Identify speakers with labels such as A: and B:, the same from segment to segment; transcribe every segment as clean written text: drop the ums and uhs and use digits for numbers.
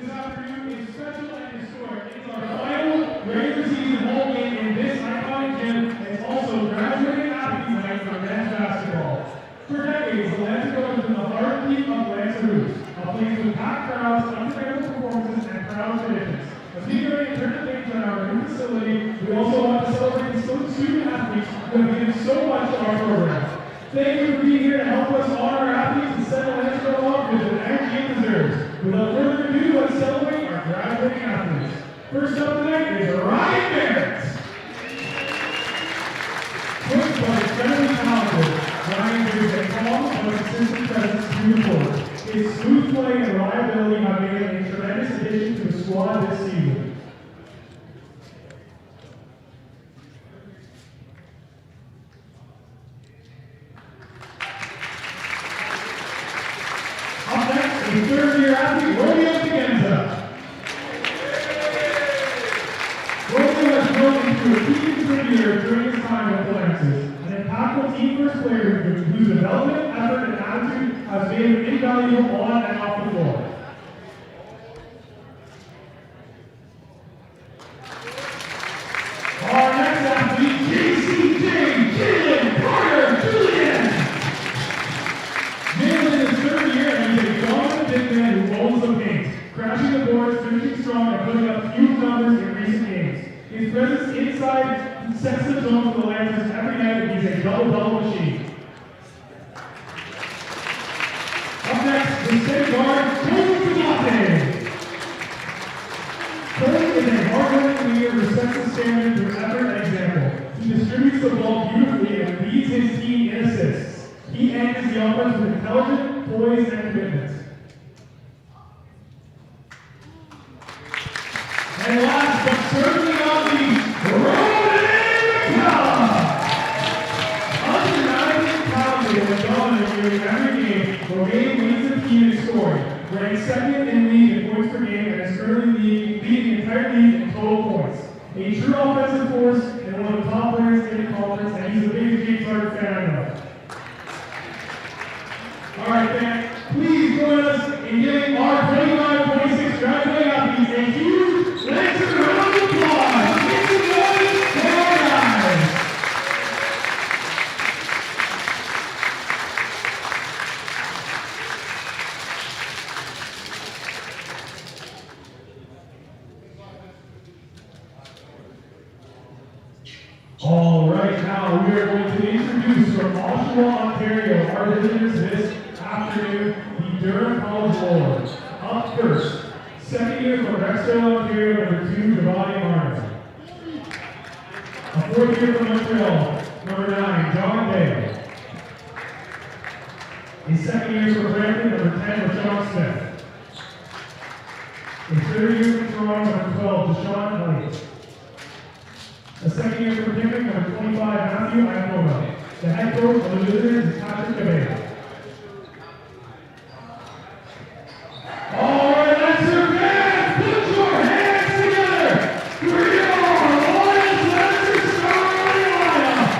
A: This afternoon is special and historic. It's our final regular season home game in this iconic gym, and it's also graduating athletes night for men's basketball. For decades, the Lancer Dome has been the heartbeat of Lancer hoops, a place with packed crowds, unforgettable performances, and proud traditions. As we go and turn the things on our new facility, we also want to celebrate the student athletes who have given so much to our program. Thank you for being here to help us honor our athletes and set the Lancer Dome up with the energy it deserves. Without further ado, let's celebrate our graduating athletes. First up tonight is Ryan Barrett. Coached by incredibly talented, Ryan brings a calm but consistent presence to the court. His smooth play and reliability have made him a tremendous addition to the squad this season. Up next is third-year athlete Loyalist. Romeo has grown into a key contributor during his time with the Lancers, an impactful team-first player whose development, effort, and attitude has made him invaluable on and off the floor. Our next athlete, JCJ Jalen Carter Julian. Jalen is third year and he's a dominant big man who owns the paint, crashing the boards, finishing strong, and putting up huge numbers in recent games. His presence inside sets the tone for the Lancers every night, and he's a double-double machine. Up next, the state guard, Cole Pregame. Cole is a hard-working leader who sets the standard through effort and example. He distributes the ball beautifully and leads his team in assists. He anchors the offense with intelligence, poise, and commitment. And last but certainly not least, Ronan McCallum. Undeniably talented and dominant during every game, Pregame leads the team in scoring, ranked second in the league in points per game, and is currently leading the entire league in total points. A true offensive force and one of the top players in the conference, and he's the biggest James Harden fan I know. All right, fans, please join us in giving our 25-26 graduating athletes a huge Lancer round of applause. Make some noise for our guys. All right, now we are going to introduce from Oshawa, Ontario, our visitors this afternoon, the Durham College Lords. Up first, second year from Rexdale, Ontario, number 2, Giovanni Martin. A fourth year from Montreal, number 9, John Dale. A second year from Brampton, number 10, Rashawn Smith. A third year from Toronto, number 12, Deshaun Elliott. A second year from Pickering, number 25, Matthew Iacona. The head coach of the visitors is Patrick Cabello. All right, Lancer fans, put your hands together for your Loyalist Lancer starting lineup.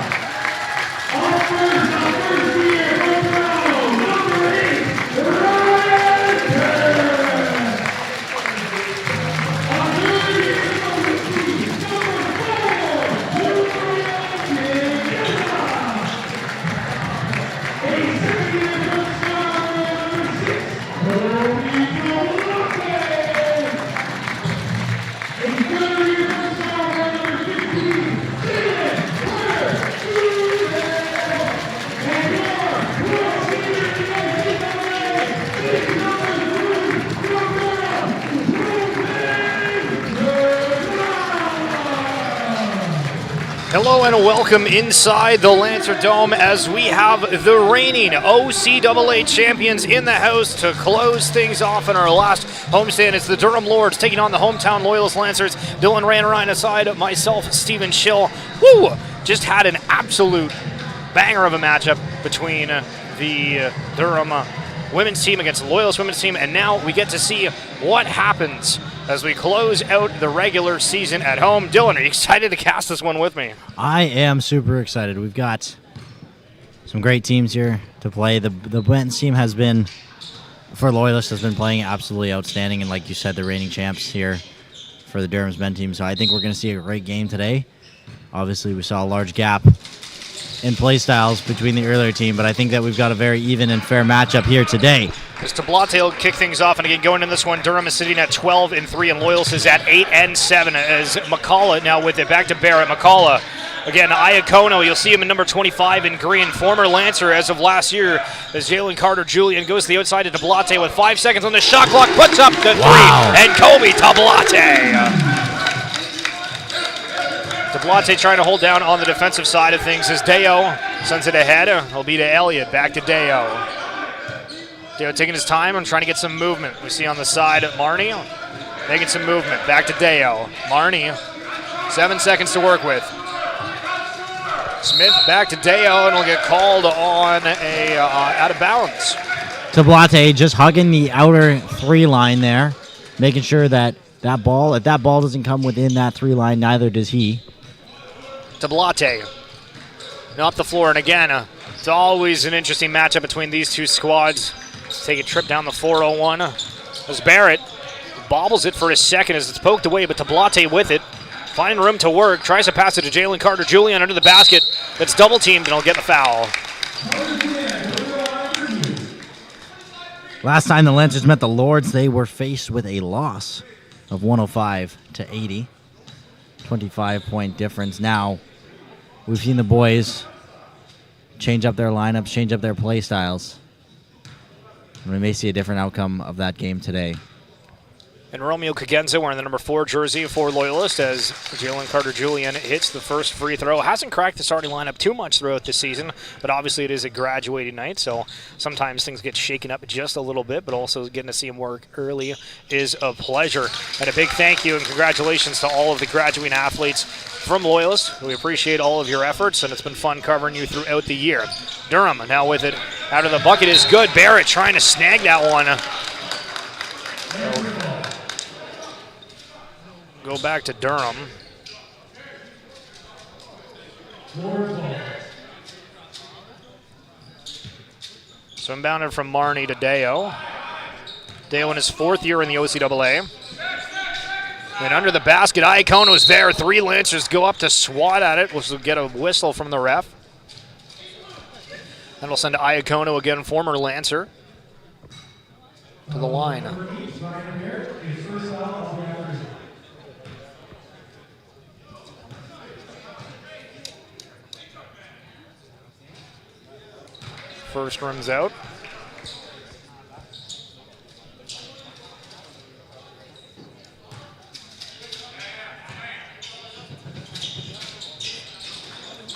A: Up first year from Toronto, number 8, Ryan Barrett. A third year from the team, number 4, Julian Gilda. A second year from Scotland, number 6,
B: Hello and welcome inside the Lancer Dome as we have the reigning OCAA champions in the house to close things off in our last homestand. It's the Durham Lords taking on the hometown Loyalist Lancers. Dylan Ranarine aside, myself, Stephen Schill. Woo! Just had an absolute banger of a matchup between the Durham women's team against the Loyalist women's team, and now we get to see what happens as we close out the regular season at home. Dylan, are you excited to cast this one with me?
C: I am super excited. We've got some great teams here to play. The women's team has been for Loyalist has been playing absolutely outstanding, and like you said, the reigning champs here for the Durham's men team. So I think we're going to see a great game today. Obviously, we saw a large gap in play styles between the earlier team, but I think that we've got a very even and fair matchup here today.
B: As Tablate will kick things off, and again, going in this one, Durham is sitting at 12-3, and Loyalist is at 8-7. As McCullough now with it, back to Barrett. McCullough, again, Iacono, you'll see him in number 25 in green, former Lancer as of last year, as Jalen Carter-Julian goes to the outside to Tablate with 5 seconds on the shot clock, puts up the three, and Kobe Tablate. Tablate trying to hold down on the defensive side of things as Deo sends it ahead. It'll be to Elliott, back to Deo. Deo taking his time and trying to get some movement. We see on the side Marnie making some movement. Back to Deo. Marnie, 7 seconds to work with. Smith back to Deo, and will get called on a out of bounds.
C: Tablate just hugging the outer 3 line there, making sure that that ball doesn't come within that 3 line, neither does he.
B: Tablate now up the floor, and again, it's always an interesting matchup between these two squads. Let's take a trip down the 401 as Barrett bobbles it for a second as it's poked away, but Tablate with it, finding room to work, tries to pass it to Jalen Carter-Julian under the basket. That's double teamed, and he'll get the foul.
C: Last time the Lancers met the Lords, they were faced with a loss of 105-80. 25-point difference. Now, we've seen the boys change up their lineups, change up their play styles. And we may see a different outcome of that game today.
B: And Romeo Cagenza wearing the number 4 jersey for Loyalist as Jalen Carter-Julian hits the first free throw. Hasn't cracked the starting lineup too much throughout this season, but obviously it is a graduating night, so sometimes things get shaken up just a little bit, but also getting to see him work early is a pleasure. And a big thank you and congratulations to all of the graduating athletes from Loyalist. We appreciate all of your efforts, and it's been fun covering you throughout the year. Durham now with it out of the bucket is good. Barrett trying to snag that one. Go back to Durham. So inbounded from Marnie to Deo. Deo in his 4th year in the OCAA. And under the basket, Iacono's there. 3 Lancers go up to swat at it, which will get a whistle from the ref. And we'll send Iacono again, former Lancer, to the line. First runs out.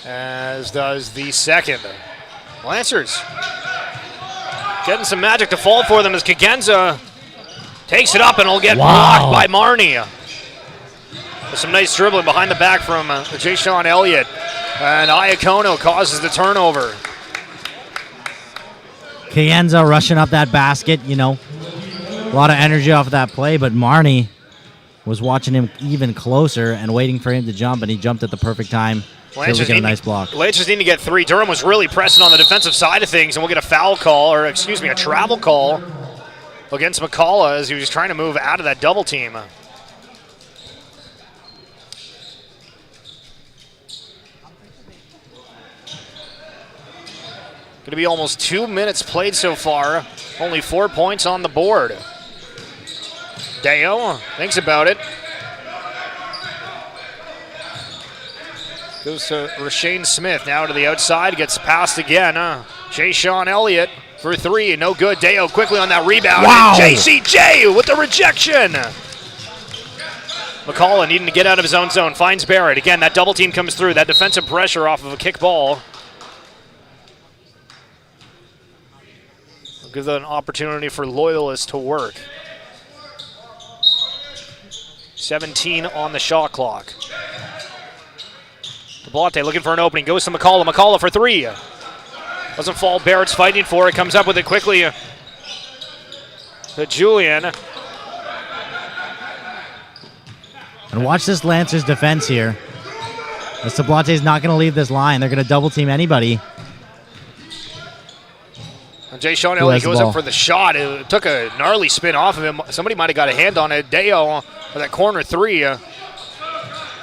B: As does the second. Lancers getting some magic to fall for them as Cagenza takes it up and will get blocked by Marnie. With some nice dribbling behind the back from Jay-Sean Elliott. And Iacono causes the turnover.
C: Cayenza rushing up that basket, a lot of energy off of that play, but Marnie was watching him even closer and waiting for him to jump, and he jumped at the perfect time.
B: Lancers
C: get a nice block.
B: Lancers need to get 3. Durham was really pressing on the defensive side of things, and we'll get a foul call, or excuse me, a travel call against McCullough as he was trying to move out of that double team. Going to be almost 2 minutes played so far. Only 4 points on the board. Deo thinks about it. Goes to Rashane Smith, now to the outside, gets passed again. Jay-Sean Elliott for 3, no good. Deo quickly on that rebound.
C: Wow.
B: And JCJ with the rejection. McCullough needing to get out of his own zone, finds Barrett. Again, that double team comes through, that defensive pressure off of a kick ball. We'll give that an opportunity for Loyalist to work. 17 on the shot clock. Tablate looking for an opening, goes to McCullough. McCullough for 3. Doesn't fall, Barrett's fighting for it, comes up with it quickly to Julian.
C: And watch this Lancers defense here. As Tablate's not going to leave this line. They're going to double team anybody.
B: Jay Sean
C: Who has
B: Elliott
C: the
B: goes
C: ball?
B: up for the shot. It took a gnarly spin off of him. Somebody might have got a hand on it. Deo with that corner three.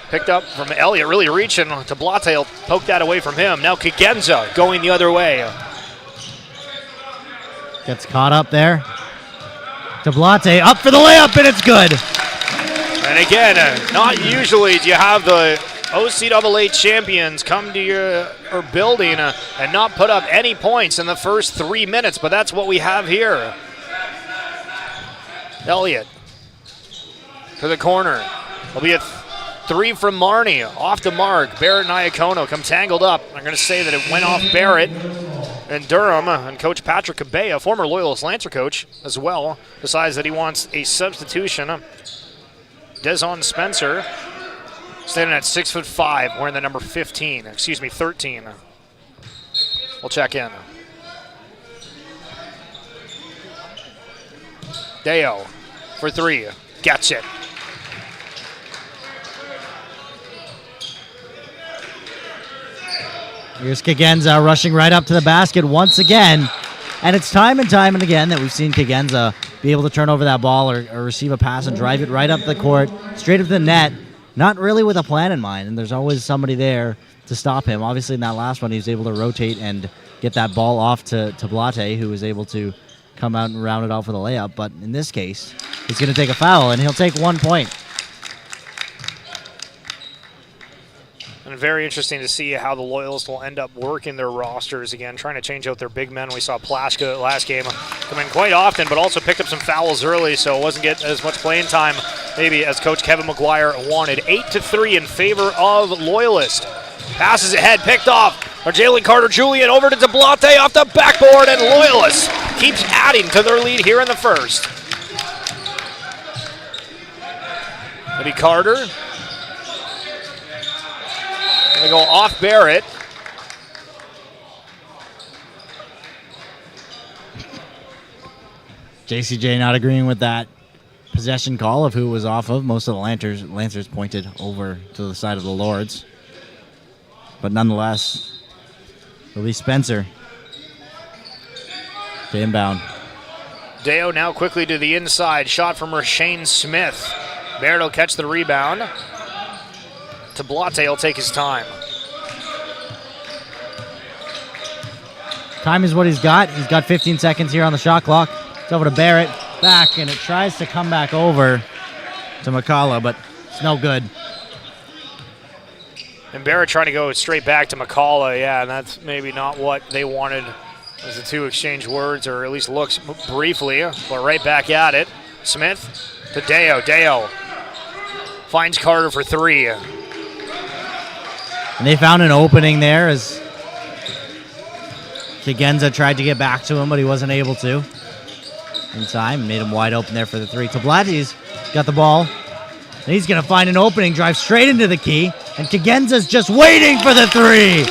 B: Picked up from Elliott, really reaching to Blate. He'll poke that away from him. Now Kagenza going the other way.
C: Gets caught up there. Tablate up for the layup, and it's good.
B: And again, not usually do you have the OCAA champions come to your building and not put up any points in the first 3 minutes, but that's what we have here. Elliott to the corner. It'll be a three from Marnie, off the mark. Barrett and Iacono come tangled up. I'm going to say that it went off Barrett and Durham, and Coach Patrick Cabea, former Loyalist Lancer coach as well, decides that he wants a substitution. Dezon Spencer, standing at 6'5", wearing the number 13. We'll check in. Deo for three, gets it.
C: Here's Kagenza rushing right up to the basket once again. And it's time and time and again that we've seen Kagenza be able to turn over that ball or receive a pass and drive it right up the court, straight up the net, not really with a plan in mind. And there's always somebody there to stop him. Obviously, in that last one, he was able to rotate and get that ball off to Blate, who was able to come out and round it off with a layup. But in this case, he's going to take a foul, and he'll take 1 point.
B: And very interesting to see how the Loyalists will end up working their rosters again, trying to change out their big men. We saw Plaschka last game come in quite often, but also picked up some fouls early, so wasn't getting as much playing time maybe as Coach Kevin McGuire wanted. 8-3 in favor of Loyalist. Passes ahead, picked off by Jalen Carter-Julian over to DeBlate off the backboard, and Loyalist keeps adding to their lead here in the first. Maybe Carter. They go off Barrett.
C: JCJ not agreeing with that possession call of who was off of. Most of the Lancers pointed over to the side of the Lords. But nonetheless, it'll be Spencer to inbound.
B: Deo now quickly to the inside. Shot from Rashane Smith. Barrett will catch the rebound. Tablate will take his time.
C: Time is what he's got. He's got 15 seconds here on the shot clock. It's over to Barrett. Back, and it tries to come back over to McCullough, but it's no good.
B: And Barrett trying to go straight back to McCullough. Yeah, and that's maybe not what they wanted as the two exchange words, or at least looks briefly, but right back at it. Smith to Deo. Deo finds Carter for three.
C: And they found an opening there as Kagenza tried to get back to him, but he wasn't able to. In time, made him wide open there for the three. Tablate's got the ball. And he's going to find an opening, drive straight into the key. And Kagenza's just waiting for the three.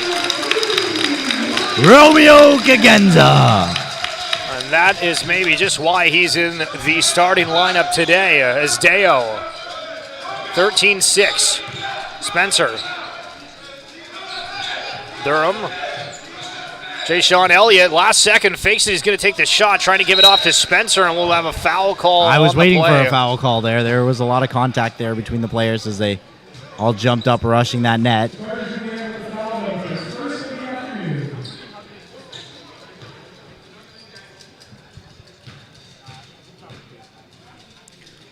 C: Romeo Kagenza.
B: And that is maybe just why he's in the starting lineup today as Deo. 13-6. Spencer. Durham. Jay Sean Elliott, last second, fakes it. He's going to take the shot, trying to give it off to Spencer, and we'll have a foul call.
C: I was waiting for
B: play.
C: a foul call there. There was a lot of contact there between the players as they all jumped up rushing that net.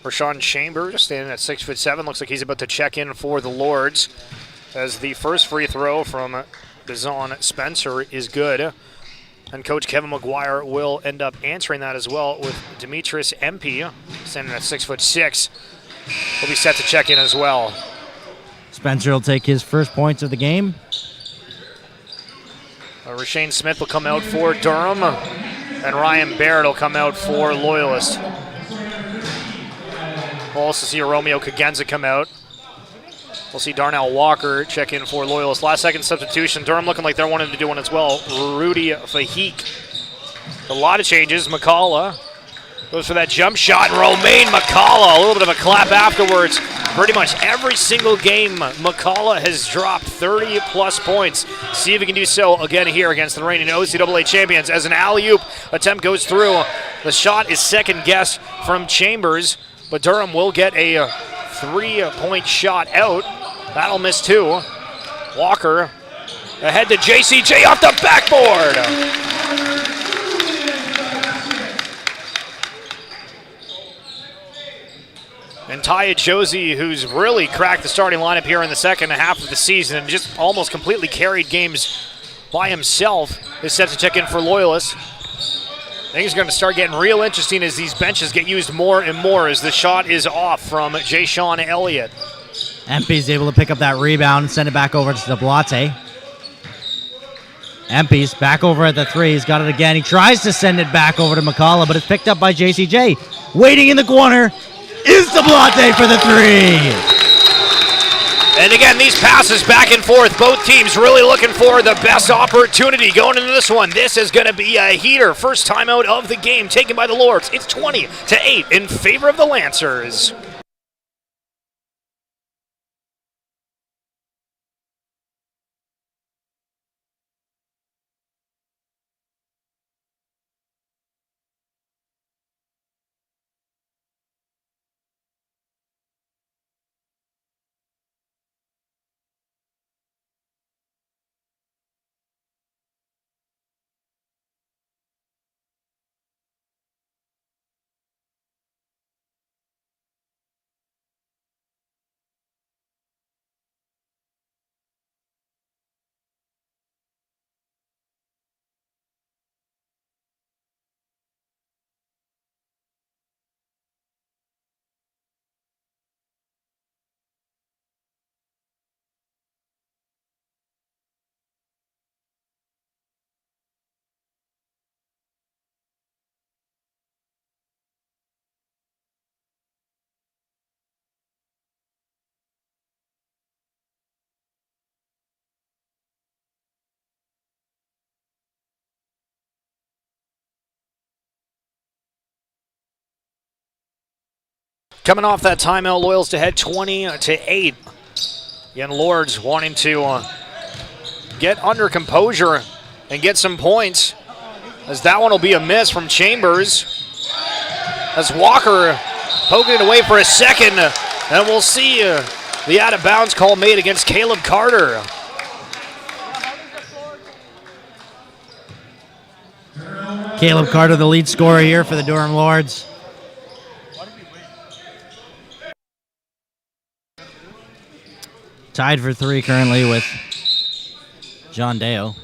B: Rashawn Chambers standing at 6'7". Looks like he's about to check in for the Lords as the first free throw from Dezon Spencer is good. And Coach Kevin McGuire will end up answering that as well with Demetrius MP standing at 6'6". He'll be set to check in as well.
C: Spencer will take his first points of the game.
B: Rashane Smith will come out for Durham, and Ryan Barrett will come out for Loyalist. We'll also see Romeo Kagenza come out. We'll see Darnell Walker check in for Loyalist. Last second substitution. Durham looking like they're wanting to do one as well. Rudy Fahik. A lot of changes. McCullough goes for that jump shot. Romaine McCullough. A little bit of a clap afterwards Pretty much every single game, McCullough has dropped 30-plus points. See if he can do so again here against the reigning OCAA champions as an alley-oop attempt goes through. The shot is second-guessed from Chambers, but Durham will get a 3-point shot out. That'll miss two. Walker ahead to JCJ off the backboard. And Ty Josie, who's really cracked the starting lineup here in the second half of the season and just almost completely carried games by himself, is set to check in for Loyalist. Things are going to start getting real interesting as these benches get used more and more as the shot is off from Jay Sean Elliott.
C: Empey's able to pick up that rebound and send it back over to Zablate. Empey's back over at the three. He's got it again. He tries to send it back over to McCullough, but it's picked up by JCJ. Waiting in the corner is Zablate for the three.
B: And again, these passes back and forth. Both teams really looking for the best opportunity going into this one. This is going to be a heater. First timeout of the game taken by the Lords. It's 20-8 in favor of the Lancers. Coming off that timeout, Loyals to head 20-8. Again, Lords wanting to get under composure and get some points, as that one will be a miss from Chambers. As Walker poking it away for a second, and we'll see the out-of-bounds call made against Caleb Carter.
C: Caleb Carter, the lead scorer here for the Durham Lords. Tied for three currently with John Deo.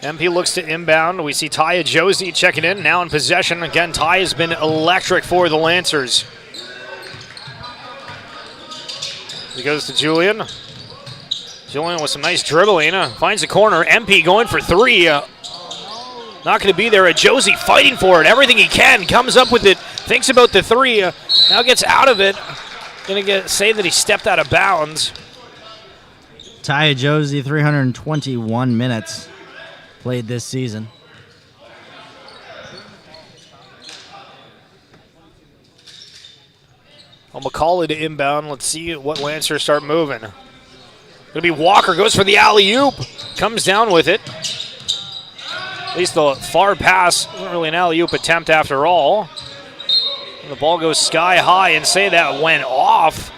B: MP looks to inbound. We see Ty Josie checking in, now in possession. Again, Ty has been electric for the Lancers. He goes to Julian. Julian with some nice dribbling. Finds the corner. MP going for three. Not going to be there. Josie fighting for it. Everything he can. Comes up with it. Thinks about the three. Now gets out of it. Going to say that he stepped out of bounds.
C: Ty Josie, 321 minutes played this season.
B: Well, McCullough to inbound. Let's see what Lancers start moving. Going to be Walker. Goes for the alley-oop. Comes down with it. At least the far pass wasn't really an alley-oop attempt after all. And the ball goes sky high, and say that went off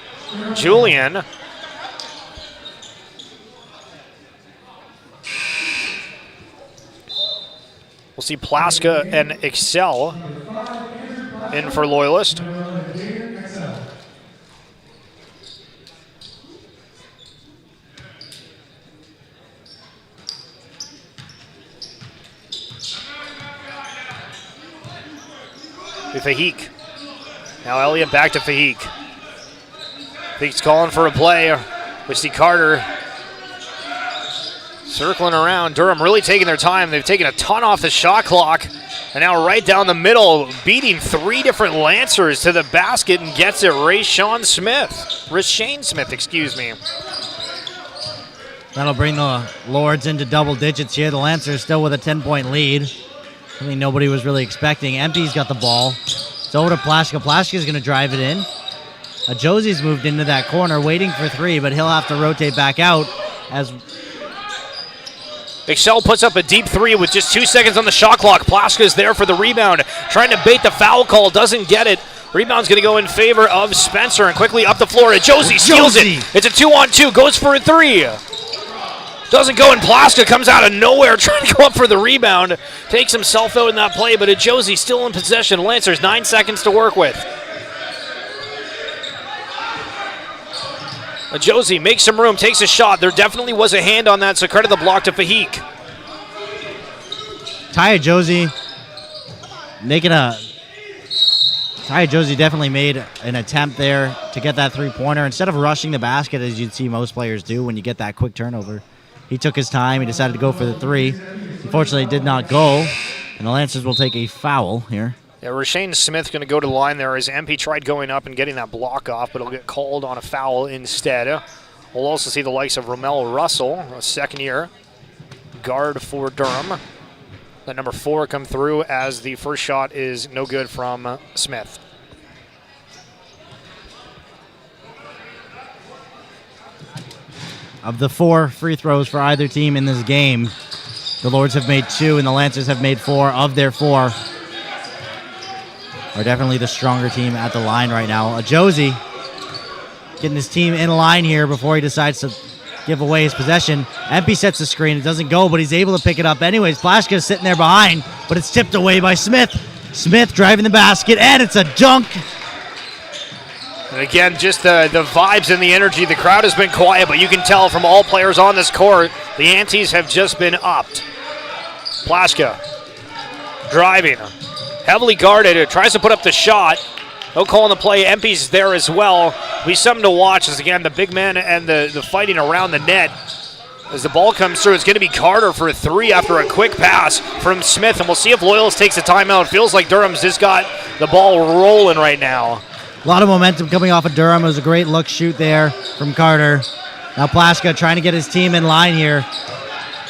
B: Julian. We'll see Plaska and Excel in for Loyalist. Fahik. Now Elliott back to Fahik. Fahik's calling for a play. We see Carter circling around. Durham really taking their time. They've taken a ton off the shot clock. And now right down the middle, beating three different Lancers to the basket and gets it, Rashane Smith, excuse me.
C: That'll bring the Lords into double digits here. The Lancers still with a 10-point lead. Something nobody was really expecting. Empty's got the ball. It's over to Plaschka. Plaschka's going to drive it in. Josie's moved into that corner, waiting for three, but he'll have to rotate back out as
B: Excel puts up a deep three with just 2 seconds on the shot clock. Plaschka's there for the rebound, trying to bait the foul call, doesn't get it. Rebound's going to go in favor of Spencer, and quickly up the floor to Josie, steals it. It's a 2-on-2, goes for a three. Doesn't go, and Plaschka comes out of nowhere trying to go up for the rebound. Takes himself out in that play, but Josie still in possession. Lancers 9 seconds to work with. Josie makes some room, takes a shot. There definitely was a hand on that, so credit the block to Fahik.
C: Taya Josie definitely made an attempt there to get that three-pointer. Instead of rushing the basket, as you'd see most players do when you get that quick turnover, he took his time. He decided to go for the three. Unfortunately, it did not go, and the Lancers will take a foul here.
B: Yeah, Rashane Smith going to go to the line there as MP tried going up and getting that block off, but he'll get called on a foul instead. We'll also see the likes of Romel Russell, a second-year guard for Durham. That number 4 come through as the first shot is no good from Smith.
C: Of the 4 free throws for either team in this game, the Lords have made 2 and the Lancers have made 4. Of their 4, are definitely the stronger team at the line right now. Josie getting his team in line here before he decides to give away his possession. MP sets the screen. It doesn't go, but he's able to pick it up anyways. Plaschka is sitting there behind, but it's tipped away by Smith. Smith driving the basket, and it's a dunk.
B: And again, just the vibes and the energy. The crowd has been quiet, but you can tell from all players on this court, the antes have just been upped. Plaschka driving. Heavily guarded, tries to put up the shot. No call on the play. MP's there as well. Be something to watch as, again, the big man and the fighting around the net. As the ball comes through, it's going to be Carter for a three after a quick pass from Smith. And we'll see if Loyalist takes a timeout. Feels like Durham's just got the ball rolling right now.
C: A lot of momentum coming off of Durham. It was a great look shoot there from Carter. Now Plaschka trying to get his team in line here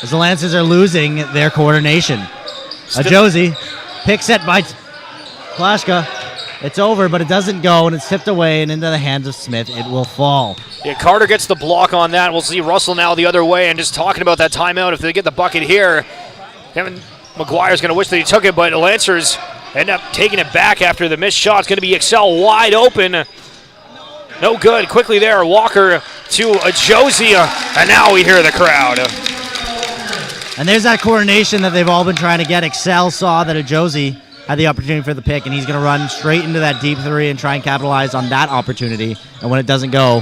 C: as the Lancers are losing their coordination. Josie. Pick set by Plaschka. It's over, but it doesn't go, and it's tipped away and into the hands of Smith. It will fall.
B: Yeah, Carter gets the block on that. We'll see Russell now the other way, and just talking about that timeout. If they get the bucket here, Kevin McGuire's going to wish that he took it, but the Lancers end up taking it back after the missed shot. It's going to be Excel wide open. No good. Quickly there, Walker to Josie, and now we hear the crowd.
C: And there's that coordination that they've all been trying to get. Excel saw that Josie had the opportunity for the pick, and he's going to run straight into that deep three and try and capitalize on that opportunity. And when it doesn't go,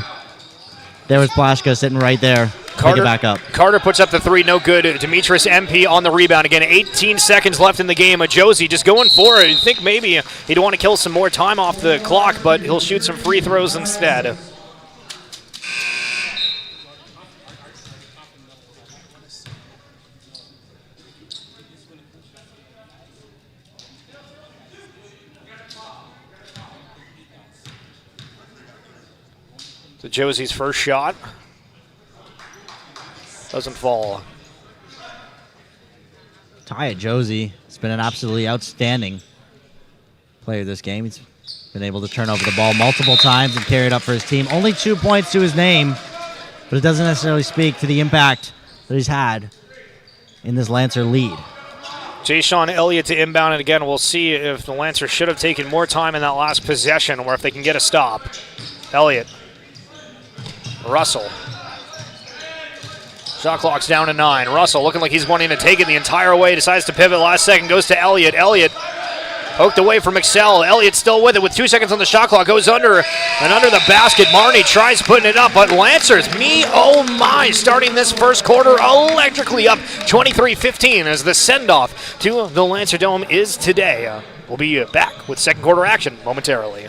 C: there was Plaschka sitting right there. Pick it back up.
B: Carter puts up the three, no good. Demetrius MP on the rebound. Again, 18 seconds left in the game. Josie just going for it. I think maybe he'd want to kill some more time off the clock, but he'll shoot some free throws instead. So Josie's first shot doesn't fall.
C: Taya Josie has been an absolutely outstanding player this game. He's been able to turn over the ball multiple times and carry it up for his team. Only 2 points to his name, but it doesn't necessarily speak to the impact that he's had in this Lancer lead.
B: Jay-Sean Elliott to inbound, and again, we'll see if the Lancers should have taken more time in that last possession or if they can get a stop. Elliott. Russell. Shot clock's down to 9. Russell looking like he's wanting to take it the entire way. Decides to pivot last second. Goes to Elliott. Elliott poked away from Excel. Elliott still with it with 2 seconds on the shot clock. Goes under and under the basket. Marnie tries putting it up, but Lancers, me oh my, starting this first quarter electrically up 23-15 as the send-off to the Lancer Dome is today. We'll be back with second quarter action momentarily.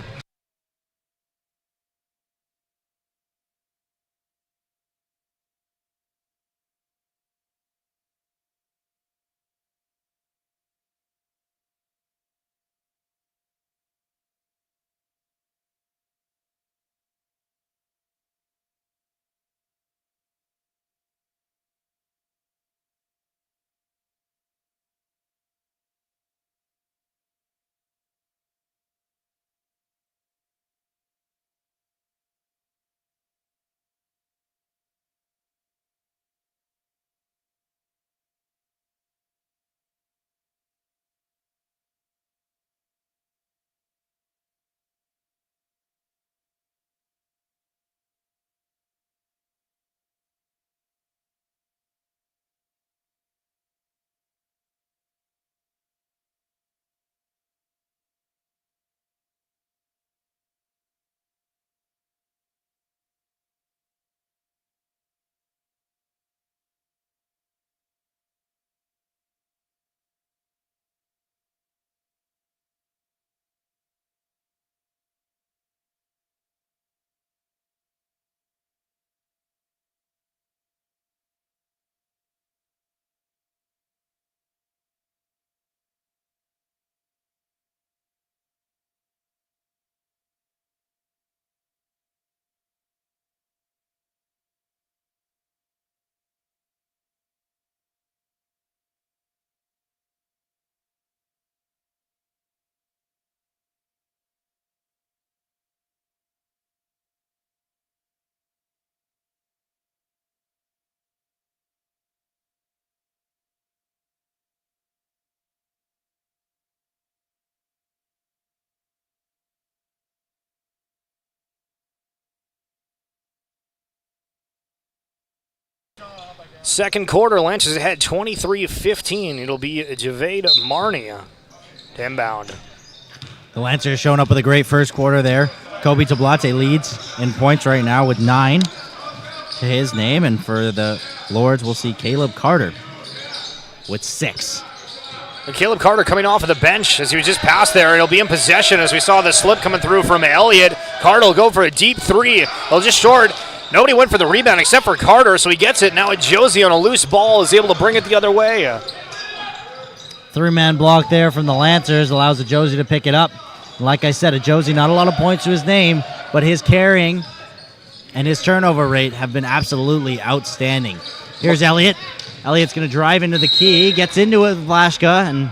B: Second quarter, Lancers ahead 23-15. It'll be Javade Marnie to inbound.
C: The Lancers showing up with a great first quarter there. Kobe Tablate leads in points right now with 9 to his name. And for the Lords, we'll see Caleb Carter with 6.
B: And Caleb Carter coming off of the bench as he was just passed there. It'll be in possession as we saw the slip coming through from Elliott. Carter will go for a deep three. Well, just short. Nobody went for the rebound except for Carter, so he gets it. Now Josie on a loose ball is able to bring it the other way.
C: 3-man block there from the Lancers allows Josie to pick it up. Like I said, Josie, not a lot of points to his name, but his carrying and his turnover rate have been absolutely outstanding. Here's Elliott. Elliott's going to drive into the key, gets into it with Vlashka, and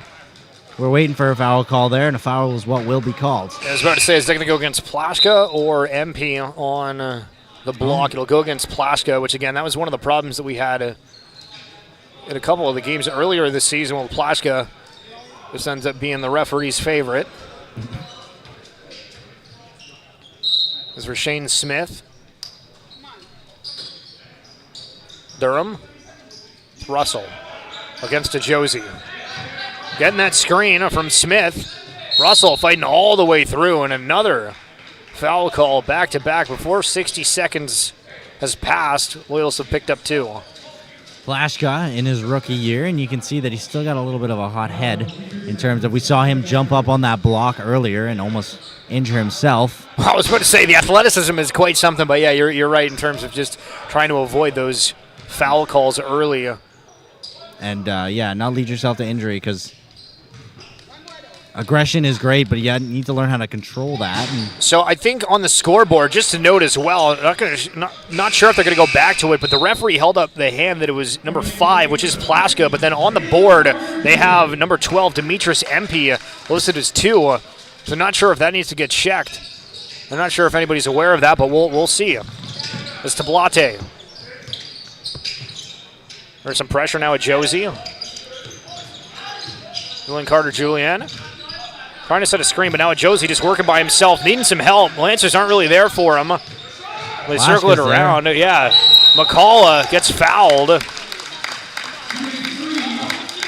C: we're waiting for a foul call there, and a foul is what will be called.
B: I was about to say, is that going to go against Plashka or MP on the block? It'll go against Plashka, which, again, that was one of the problems that we had in a couple of the games earlier this season when Plashka just ends up being the referee's favorite. This is for Shane Smith. Durham. Russell against Josie. Getting that screen from Smith. Russell fighting all the way through, and another foul call back-to-back before 60 seconds has passed. Loyalists have picked up 2.
C: Vlashka in his rookie year, and you can see that he's still got a little bit of a hot head in terms of we saw him jump up on that block earlier and almost injure himself.
B: I was about to say the athleticism is quite something, but yeah, you're right in terms of just trying to avoid those foul calls early.
C: And not lead yourself to injury, because aggression is great, but you need to learn how to control that.
B: So I think on the scoreboard, just to note as well, not sure if they're going to go back to it, but the referee held up the hand that it was number 5, which is Plashka, but then on the board they have number 12, Demetris MP, listed as 2. So not sure if that needs to get checked. I'm not sure if anybody's aware of that, but we'll see. It's Tablate. There's some pressure now at Josie. Julian Carter-Julian. Trying to set a screen, but now at Josie just working by himself, needing some help. Lancers aren't really there for him. They circle it around. There. Yeah. McCullough gets fouled.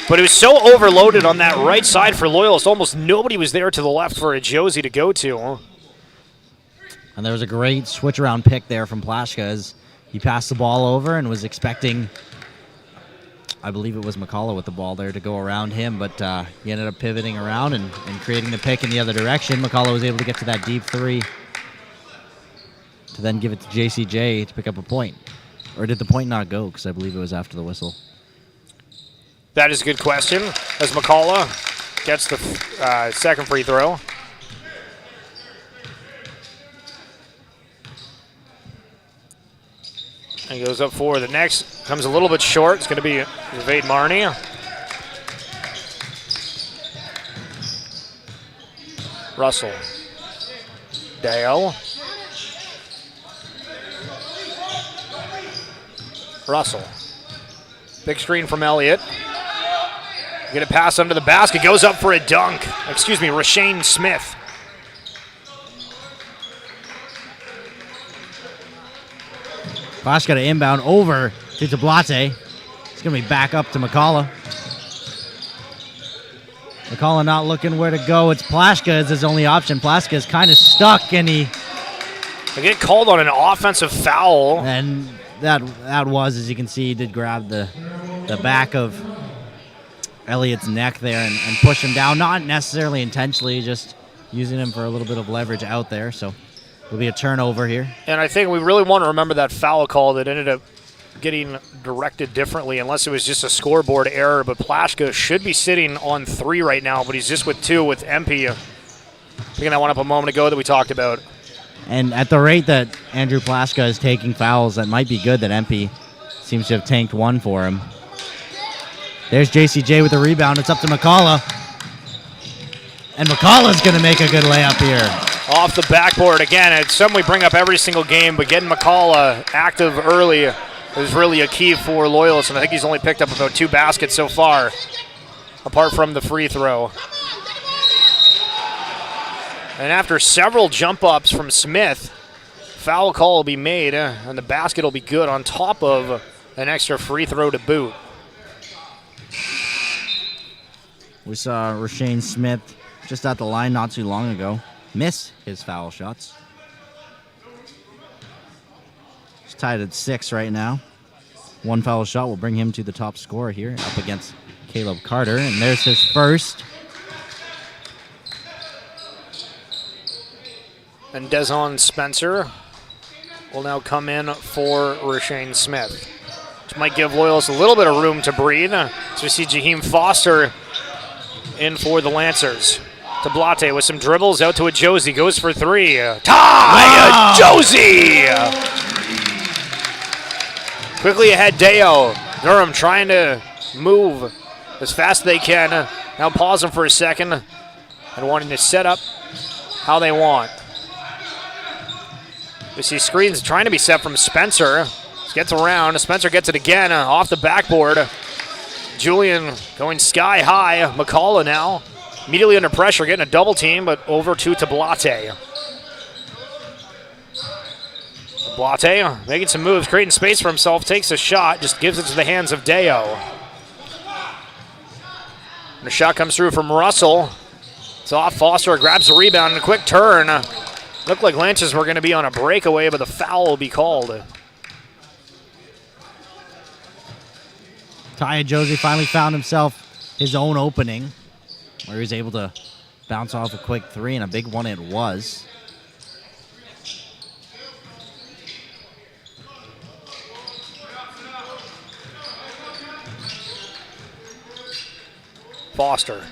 B: But it was so overloaded on that right side for Loyalist. Almost nobody was there to the left for a Josie to go to.
C: And there was a great switch-around pick there from Plashka as he passed the ball over and was expecting, I believe it was McCullough with the ball there, to go around him, but he ended up pivoting around and creating the pick in the other direction. McCullough was able to get to that deep 3 to then give it to JCJ to pick up a point. Or did the point not go? Because I believe it was after the whistle.
B: That is a good question, as McCullough gets the second free throw. And goes up for the next. Comes a little bit short. It's going to be Javade Marnie. Russell. Dale. Russell. Big screen from Elliott. Get a pass under the basket. Goes up for a dunk. Excuse me, Rashane Smith.
C: Plashka to inbound over to Tablate. It's going to be back up to McCullough. McCullough not looking where to go. It's Plashka as his only option. Plashka is kind of stuck, and
B: They get called on an offensive foul.
C: And that was, as you can see, he did grab the back of Elliott's neck there and push him down. Not necessarily intentionally, just using him for a little bit of leverage out there. So it'll be a turnover here.
B: And I think we really want to remember that foul call that ended up getting directed differently, unless it was just a scoreboard error. But Plashka should be sitting on 3 right now, but he's just with 2 with MP picking that one up a moment ago that we talked about.
C: And at the rate that Andrew Plashka is taking fouls, that might be good that MP seems to have tanked 1 for him. There's JCJ with the rebound. It's up to McCullough. And McCullough's going to make a good layup here.
B: Off the backboard again. It's something we bring up every single game, but getting McCullough active early is really a key for Loyalists, and I think he's only picked up about 2 baskets so far, apart from the free throw. And after several jump ups from Smith, foul call will be made, and the basket will be good on top of an extra free throw to boot.
C: We saw Rashane Smith just at the line not too long ago miss his foul shots. He's tied at 6 right now. One foul shot will bring him to the top scorer here up against Caleb Carter, and there's his first.
B: And Deson Spencer will now come in for Rashane Smith, which might give Loyalist a little bit of room to breathe. So we see Jaheim Foster in for the Lancers. To Blate with some dribbles out to a Josie, goes for 3. Tie! Josie! Quickly ahead, Deo. Durham trying to move as fast as they can. Now pausing for a second and wanting to set up how they want. We see screens trying to be set from Spencer. Gets around. Spencer gets it again off the backboard. Julian going sky high. McCullough now immediately under pressure, getting a double team, but over to Tablate. Tablate making some moves, creating space for himself, takes a shot, just gives it to the hands of Deo. And the shot comes through from Russell. It's off. Foster grabs the rebound and a quick turn. Looked like Lancers were going to be on a breakaway, but the foul will be called.
C: Ty Josie finally found himself his own opening where he was able to bounce off a quick 3, and a big one it was.
B: Foster.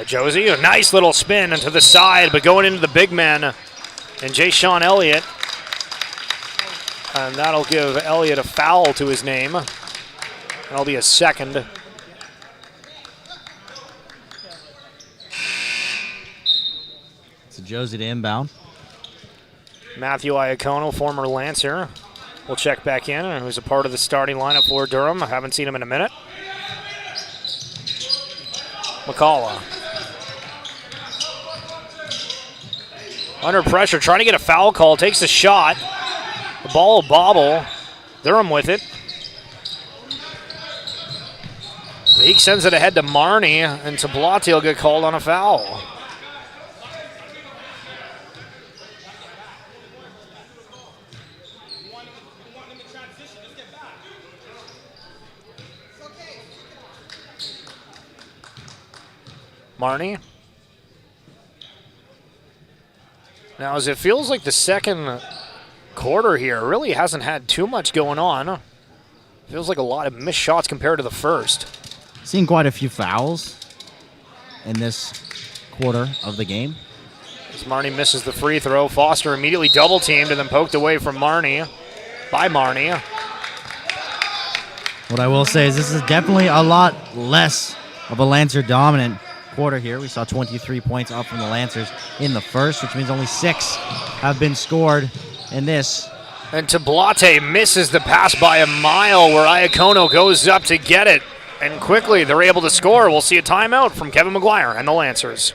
B: Josie, a nice little spin into the side, but going into the big man and Jay Sean Elliott. And that'll give Elliott a foul to his name. That'll be a second.
C: It's a Josie to inbound.
B: Matthew Iacono, former Lancer, will check back in, and who's a part of the starting lineup for Durham. I haven't seen him in a minute. McCullough. Under pressure, trying to get a foul call, takes a shot. The ball will bobble. Durham with it. He sends it ahead to Marnie, and Tablate will get called on a foul. Marnie. Now, as it feels like the second quarter here really hasn't had too much going on. Feels like a lot of missed shots compared to the first.
C: Seen quite a few fouls in this quarter of the game.
B: As Marnie misses the free throw, Foster immediately double teamed and then poked away from Marnie, by Marnie.
C: What I will say is this is definitely a lot less of a Lancer dominant quarter here. We saw 23 points up from the Lancers in the first, which means only 6 have been scored in this.
B: And Tablate misses the pass by a mile, where Iacono goes up to get it. And quickly they're able to score. We'll see a timeout from Kevin McGuire and the Lancers.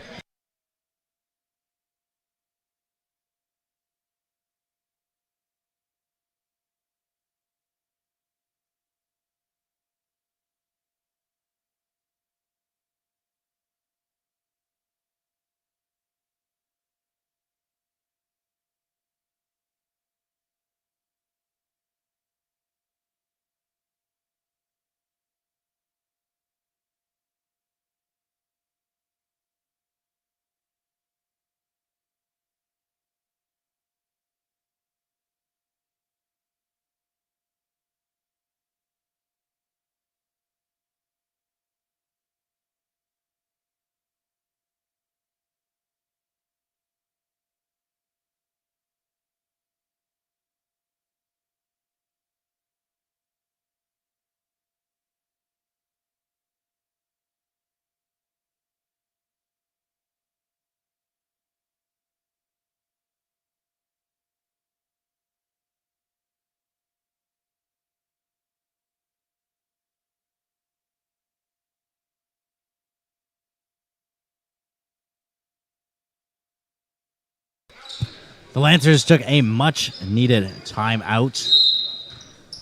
C: The Lancers took a much-needed timeout.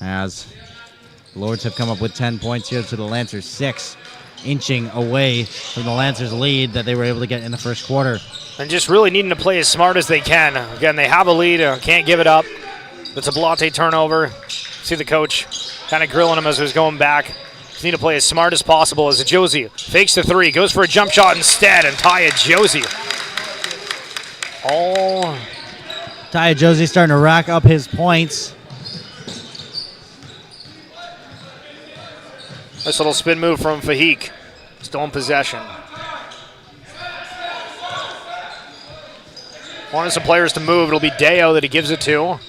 C: as Lords have come up with 10 points here to the Lancers 6, inching away from the Lancers lead that they were able to get in the first quarter.
B: And just really needing to play as smart as they can. Again, they have a lead, can't give it up. It's a Tablate turnover. See the coach kind of grilling him as he was going back. Just need to play as smart as possible as Josie fakes the three, goes for a jump shot instead, and Taya Josie.
C: Taya Josie starting to rack up his points.
B: Nice little spin move from Fahik. Still in possession. Wanted some players to move. It'll be Deo that he gives it to.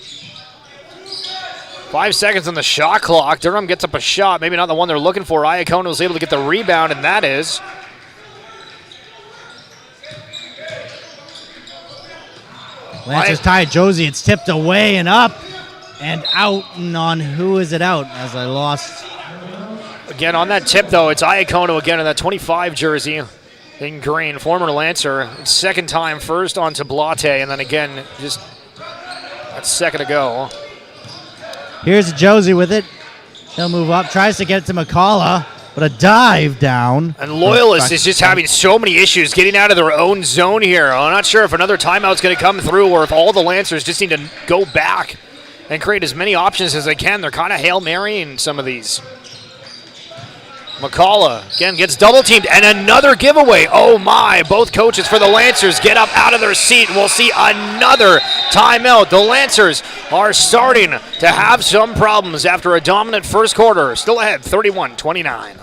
B: 5 seconds on the shot clock. Durham gets up a shot. Maybe not the one they're looking for. Iacono was able to get the rebound, and that is.
C: Lancers Taya Josie. It's tipped away and up and out. And on who is it out? As I lost.
B: Again, on that tip, though, it's Iacono again in that 25 jersey in green. Former Lancer. Second time, first on Tablate, and then again, just a second ago.
C: Here's Josie with it. He'll move up, tries to get it to McCullough, but a dive down.
B: And Loyalist is just having so many issues getting out of their own zone here. I'm not sure if another timeout's going to come through or if all the Lancers just need to go back and create as many options as they can. They're kind of Hail Marying some of these. McCullough, again, gets double-teamed, and another giveaway. Oh, my. Both coaches for the Lancers get up out of their seat, and we'll see another timeout. The Lancers are starting to have some problems after a dominant first quarter. Still ahead, 31-29.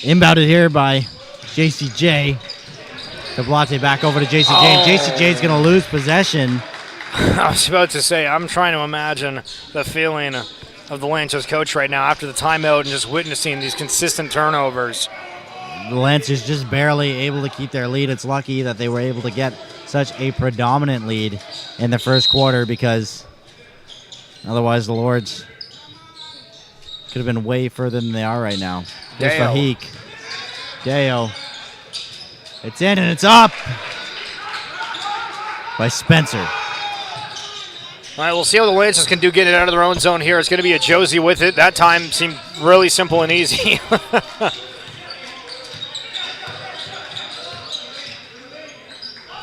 C: Inbounded here by JCJ. Tablate back over to JCJ, and JCJ is going to lose possession.
B: I was about to say, I'm trying to imagine the feeling of the Lancers coach right now after the timeout and just witnessing these consistent turnovers.
C: The Lancers just barely able to keep their lead. It's lucky that they were able to get such a predominant lead in the first quarter, because otherwise the Lords could have been way further than they are right now. There's Fahik. Deo. It's in and it's up by Spencer.
B: All right, we'll see how the Lancers can do getting it out of their own zone here. It's going to be a Josie with it. That time seemed really simple and easy.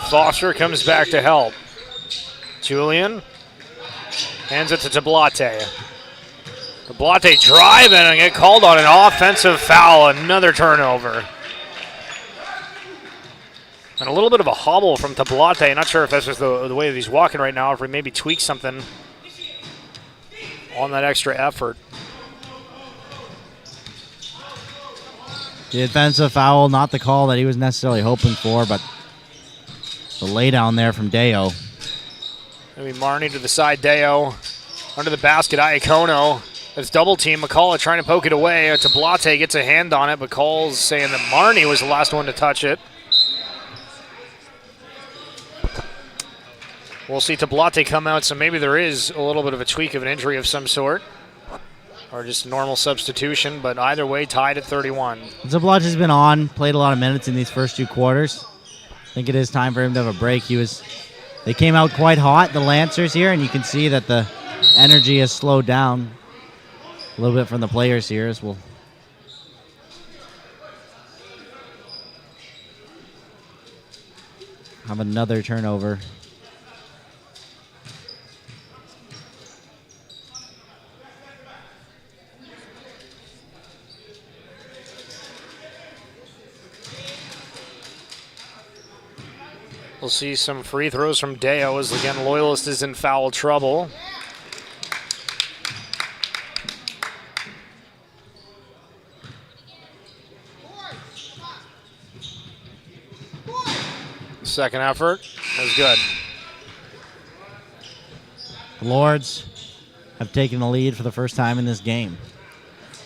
B: Foster comes back to help. Julian hands it to Tablate. Tablate driving and get called on an offensive foul. Another turnover. And a little bit of a hobble from Tablate. Not sure if that's just the way that he's walking right now, or if he maybe tweaked something on that extra effort.
C: The defensive foul, not the call that he was necessarily hoping for, but the laydown there from Deo.
B: Maybe Marnie to the side, Deo. Under the basket, Iacono. It's double team. McCullough trying to poke it away. Tablate gets a hand on it, but Cole's saying that Marnie was the last one to touch it. We'll see Tablate come out, so maybe there is a little bit of a tweak of an injury of some sort, or just a normal substitution, but either way, tied at 31.
C: Tablate's been on, played a lot of minutes in these first two quarters. think it is time for him to have a break. They came out quite hot, the Lancers here, and you can see that the energy has slowed down a little bit from the players here as we'll have another turnover.
B: We'll see some free throws from Deo as, again, Loyalist is in foul trouble. Second effort was good.
C: The Lords have taken the lead for the first time in this game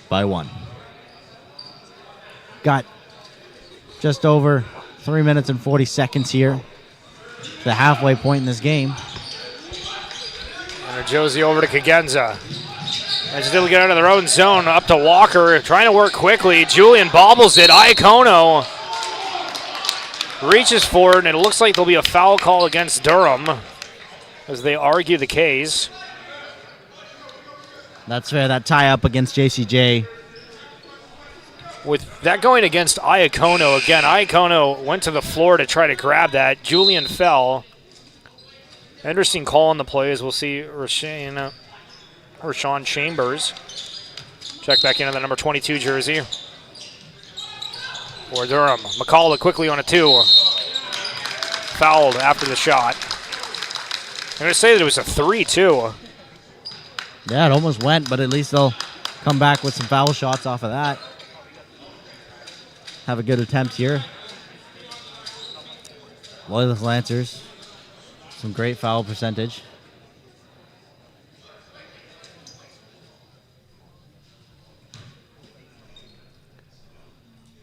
C: by 1. Got just over 3 minutes and 40 seconds here. The halfway point in this game.
B: And Josie over to Kagenza. And still get out of their own zone, up to Walker, trying to work quickly. Julian bobbles it. Iacono reaches forward, and it looks like there'll be a foul call against Durham as they argue the case.
C: That's fair. That tie up against JCJ.
B: With that going against Iacono, again, Iacono went to the floor to try to grab that. Julian fell. Interesting call on the play as we'll see Rashawn Chambers check back into the number 22 jersey for Durham. McCullough quickly on a 2. Fouled after the shot. I'm going to say that it was a 3, too.
C: Yeah, it almost went, but at least they'll come back with some foul shots off of that. Have a good attempt here. Loyalist Lancers. Some great foul percentage.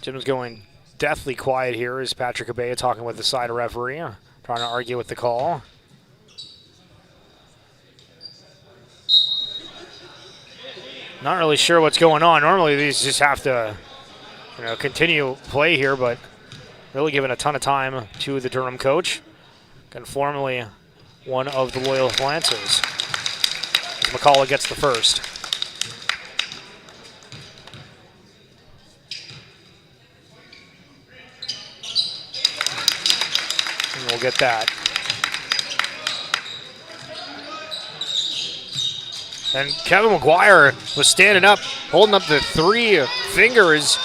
B: Jim's going deathly quiet here as Patrick Abea talking with the side referee, trying to argue with the call. Not really sure what's going on. Normally these just have to continue play here, but really giving a ton of time to the Durham coach. And formerly one of the Loyalist Lancers. As McCullough gets the first. And we'll get that. And Kevin McGuire was standing up, holding up the 3 fingers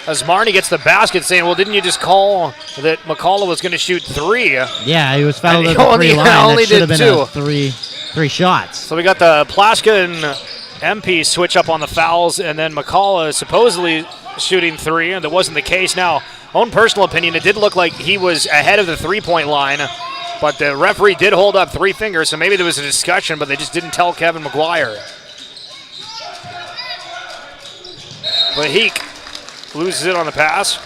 B: as Marnie gets the basket, saying, well, didn't you just call that McCullough was going to shoot 3?
C: Yeah, he was fouled at the
B: only
C: 3 line. That should have been
B: 2.
C: a three shots.
B: So we got the Plaska and MP switch up on the fouls, and then McCullough supposedly shooting 3, and that wasn't the case. Now, own personal opinion, it did look like he was ahead of the 3-point line, but the referee did hold up 3 fingers, so maybe there was a discussion, but they just didn't tell Kevin McGuire. But Heek loses it on the pass.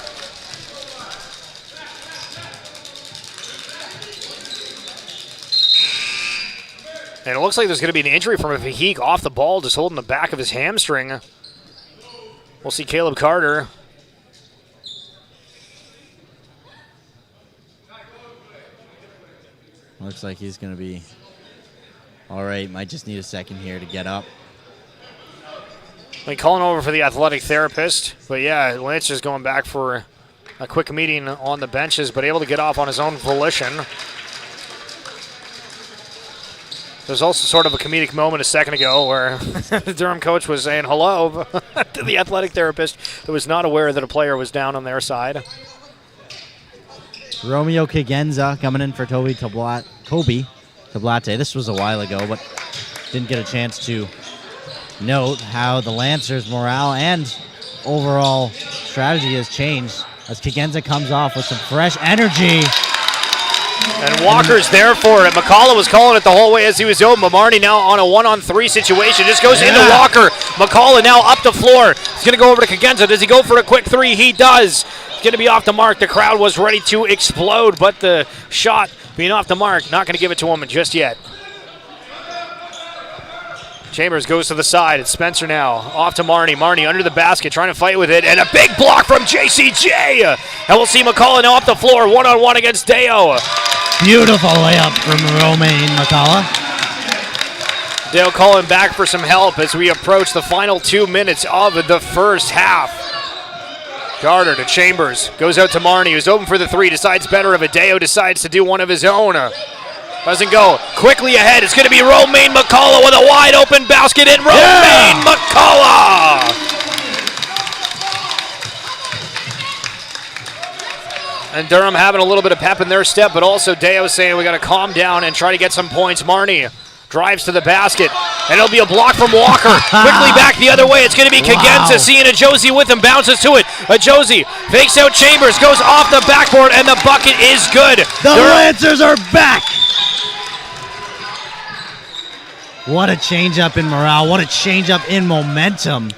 B: And it looks like there's going to be an injury from Heek off the ball, just holding the back of his hamstring. We'll see Caleb Carter.
C: Looks like he's going to be all right. Might just need a second here to get up.
B: Calling over for the athletic therapist. But yeah, Lance is going back for a quick meeting on the benches, but able to get off on his own volition. There's also sort of a comedic moment a second ago where the Durham coach was saying hello to the athletic therapist who was not aware that a player was down on their side.
C: Romeo Kagenza coming in for Kobe Tablate. This was a while ago, but didn't get a chance to note how the Lancers' morale and overall strategy has changed as Kagenza comes off with some fresh energy.
B: And Walker's there for it. McCullough was calling it the whole way as he was open. Marnie now on a 1-on-3 situation. Just goes into Walker. McCullough now up the floor. He's going to go over to Kagenza. Does he go for a quick 3? He does. He's going to be off the mark. The crowd was ready to explode, but the shot being off the mark, not going to give it to him just yet. Chambers goes to the side. It's Spencer now. Off to Marnie. Marnie under the basket, trying to fight with it. And a big block from JCJ. And we'll see McCullough now up the floor, one-on-one against Deo.
C: Beautiful layup from Romaine McCullough.
B: Dale calling back for some help as we approach the final 2 minutes of the first half. Carter to Chambers. Goes out to Marnie, who's open for the three. Decides better of it. Deo decides to do one of his own. Doesn't go. Quickly ahead. It's going to be Romaine McCullough with a wide open basket. And Romaine McCullough! And Durham having a little bit of pep in their step, but also Deo saying we got to calm down and try to get some points. Marnie drives to the basket, and it'll be a block from Walker. Quickly back the other way. It's going to be Kagenza, seeing Ajosi with him, bounces to it. Ajosi fakes out Chambers, goes off the backboard, and the bucket is good.
C: The Lancers are back. What a change up in morale. What a change up in momentum.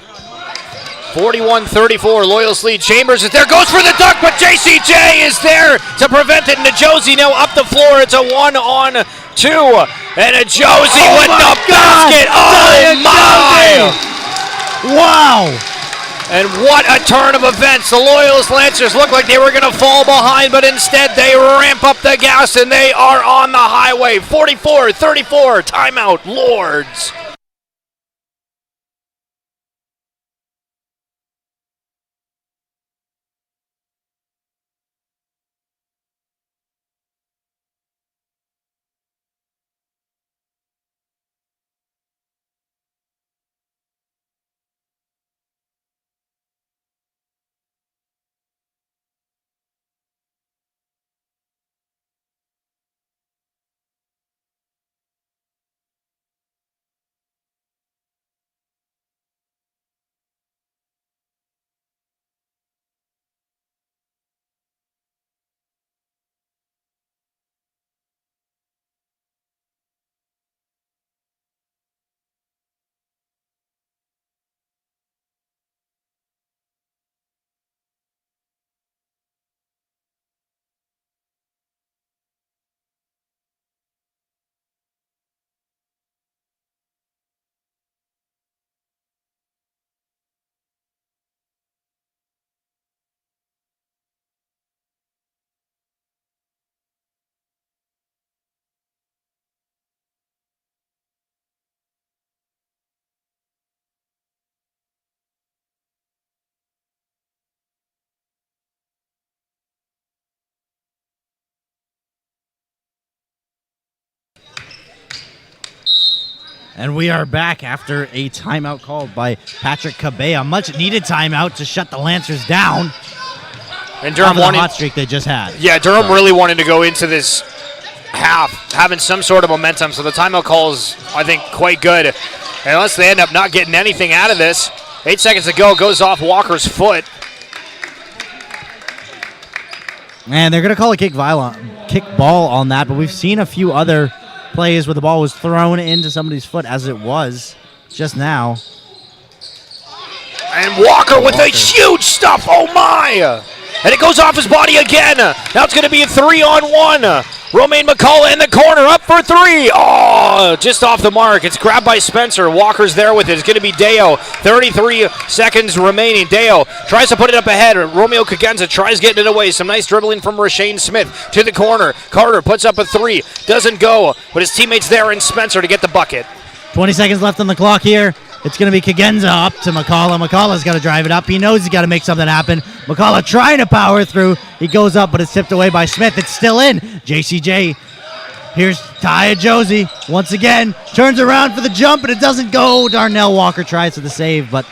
B: 41-34, Loyalist lead. Chambers is there, goes for the dunk, but JCJ is there to prevent it. And Ajosi now up the floor. It's a 1-on-2. And Ajosi with the basket. Oh my!
C: Wow!
B: And what a turn of events. The Loyalist Lancers looked like they were going to fall behind, but instead they ramp up the gas and they are on the highway. 44-34, timeout, Lords.
C: And we are back after a timeout called by Patrick Cabea. Much needed timeout to shut the Lancers down.
B: And Durham
C: wanted the hot streak they just had.
B: Yeah, Durham really wanted to go into this half having some sort of momentum. So the timeout call is, I think, quite good. And unless they end up not getting anything out of this, 8 seconds to go, goes off Walker's foot.
C: And they're going to call a kickball on that, but we've seen a few other plays where the ball was thrown into somebody's foot as it was just now.
B: And Walker with a huge stuff, oh my! And it goes off his body again. Now it's going to be a 3-on-1. Romaine McCullough in the corner, up for three. Oh, just off the mark. It's grabbed by Spencer. Walker's there with it. It's going to be Deo. 33 seconds remaining. Deo tries to put it up ahead. Romeo Kagenza tries getting it away. Some nice dribbling from Rashane Smith to the corner. Carter puts up a three. Doesn't go, but his teammate's there in Spencer to get the bucket.
C: 20 seconds left on the clock here. It's going to be Kagenza up to McCullough. McCullough's got to drive it up. He knows he's got to make something happen. McCullough trying to power through. He goes up, but it's tipped away by Smith. It's still in. JCJ. Here's Ty Josie. Once again, turns around for the jump, and it doesn't go. Darnell Walker tries for the save, but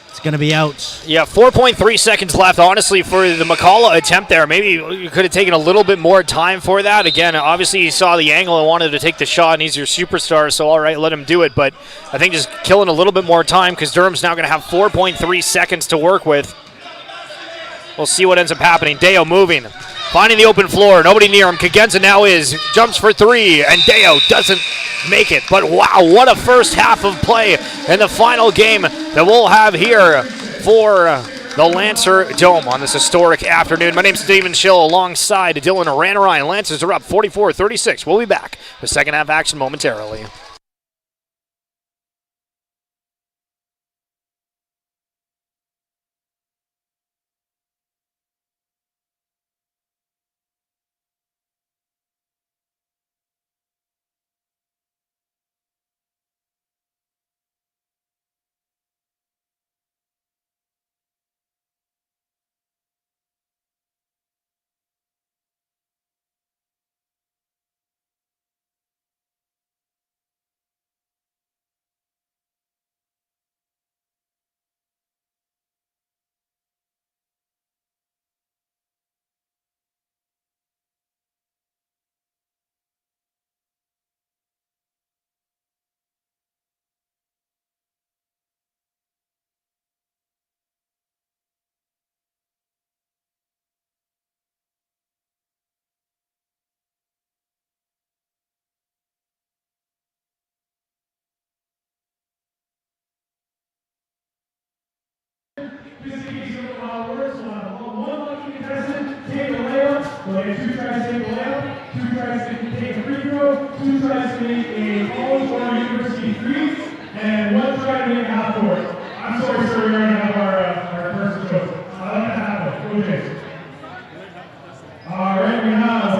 C: it's going to be out.
B: Yeah, 4.3 seconds left, honestly, for the McCullough attempt there. Maybe you could have taken a little bit more time for that. Again, obviously he saw the angle and wanted to take the shot, and he's your superstar, so all right, let him do it. But I think just killing a little bit more time because Durham's now going to have 4.3 seconds to work with. We'll see what ends up happening. Deo moving, finding the open floor. Nobody near him. Kagenza now jumps for three, and Deo doesn't make it. But wow, what a first half of play in the final game that we'll have here for the Lancer Dome on this historic afternoon. My name's Steven Schill alongside Dylan Ranarine. Lancers are up 44-36. We'll be back with second half action momentarily.
A: Just in case you don't know how it works, we'll have one lucky contestant take the layup. We'll get 2 tries to take the layup, 2 tries to take a free throw, 2 tries to make a college or university three, and 1 try to make a half court. I'm sorry, sir, we're going to have our first coach. I like to have one. Go Jason. All right, we have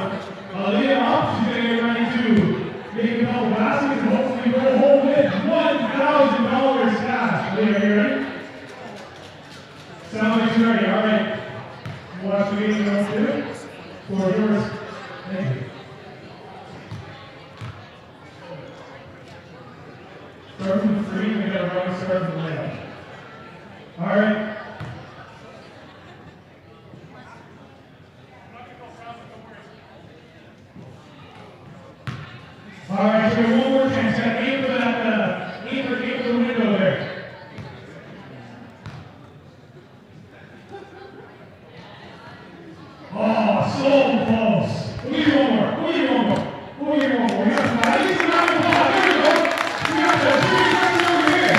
A: Leah up. She's going to get ready to make a couple baskets and hopefully go home with $1,000 cash. Leah, are you ready? Sounds like you're ready. All right. Watch the game go through. For yours. Thank you. Start from the free. We got a run start from the layup. All right. All right, so one more chance. Got aim for that, aim for the window there. Oh, so close. We'll give you one more. We'll give you one more. We'll give you one more. We got that. At least a round of applause. There we go. We got the 3 guys over here.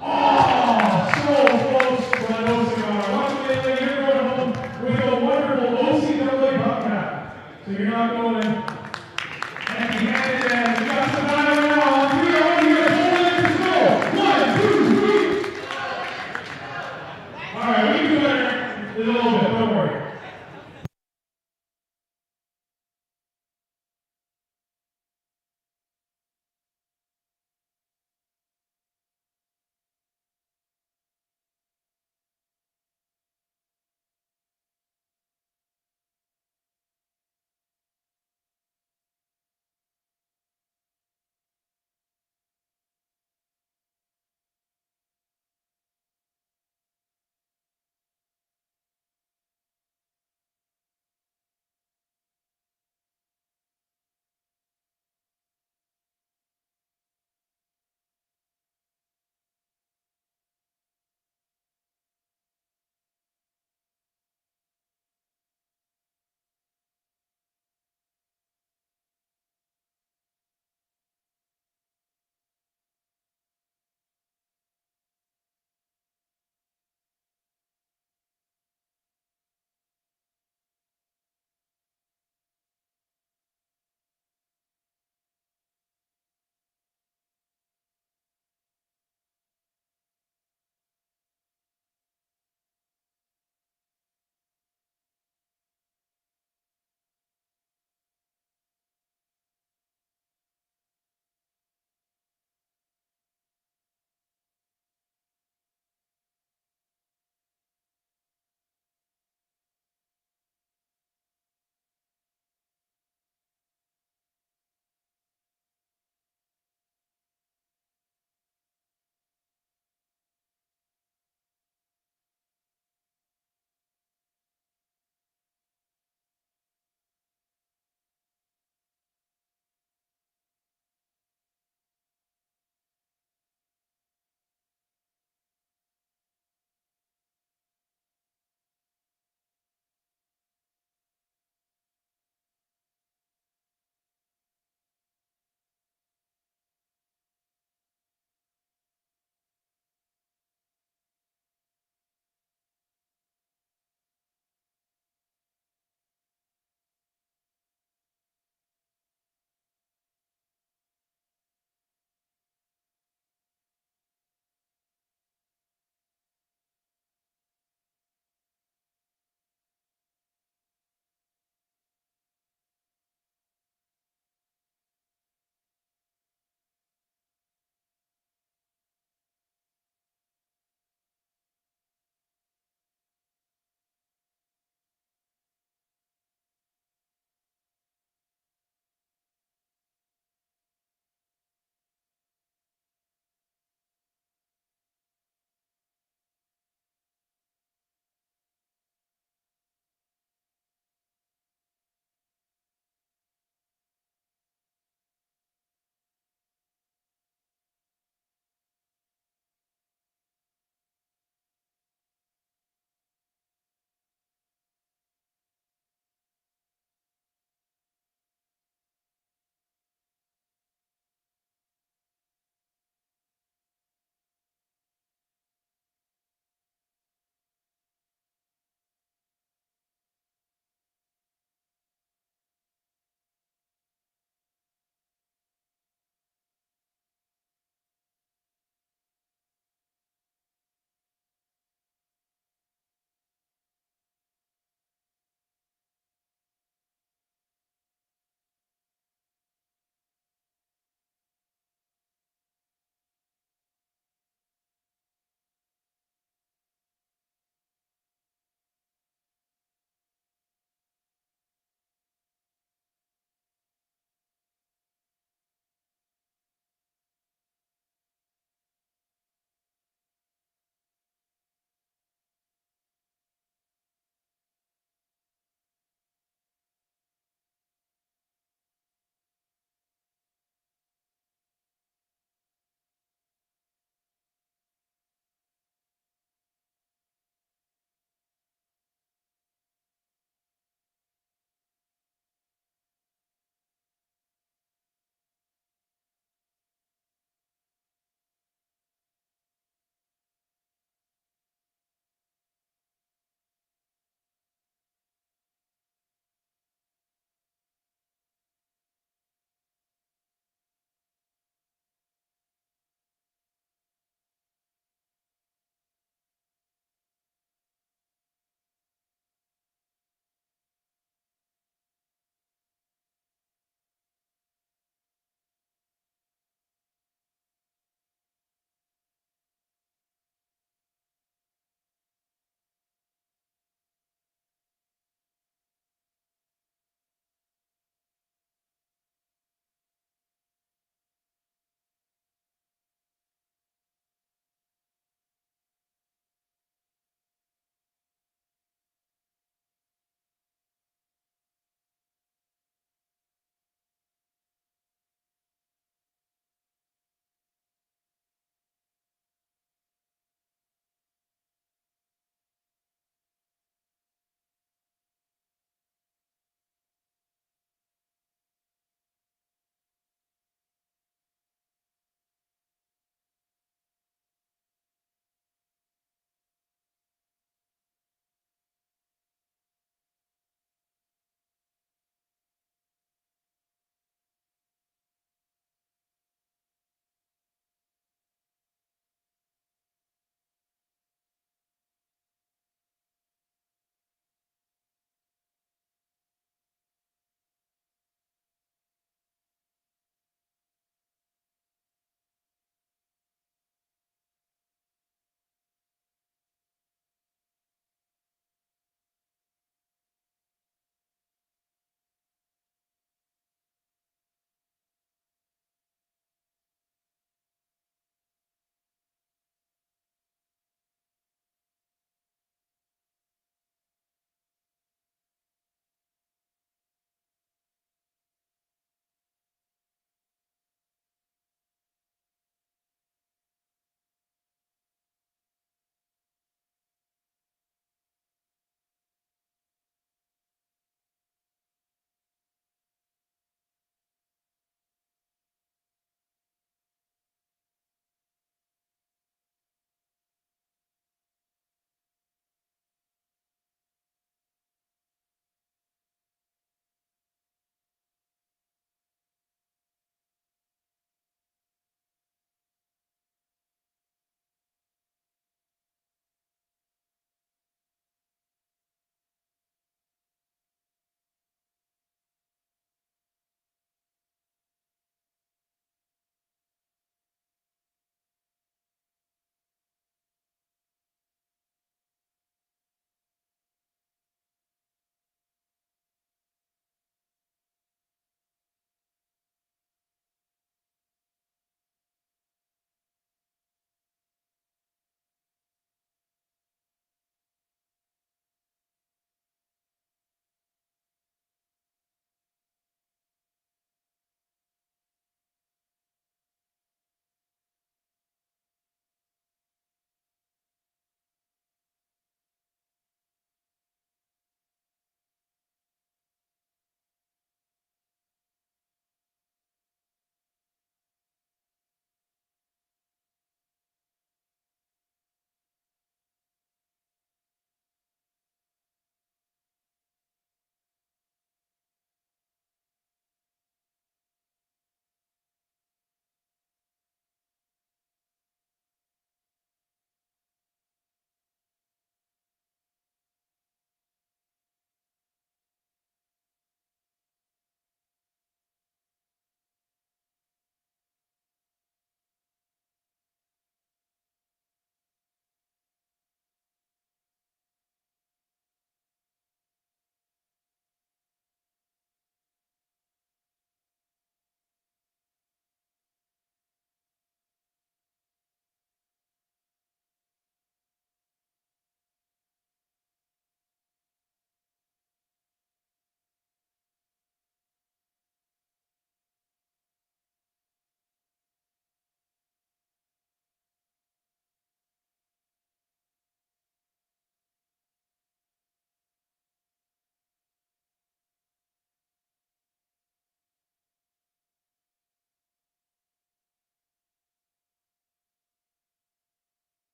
A: Oh, so close for that OCAA. Once again, you're going home with a wonderful OCAA buck cap. So you're not going empty-handed, and we got some time right now. 3 on here. Let's go. 1, 2, 3. All right, we can do better. A little bit. Don't worry.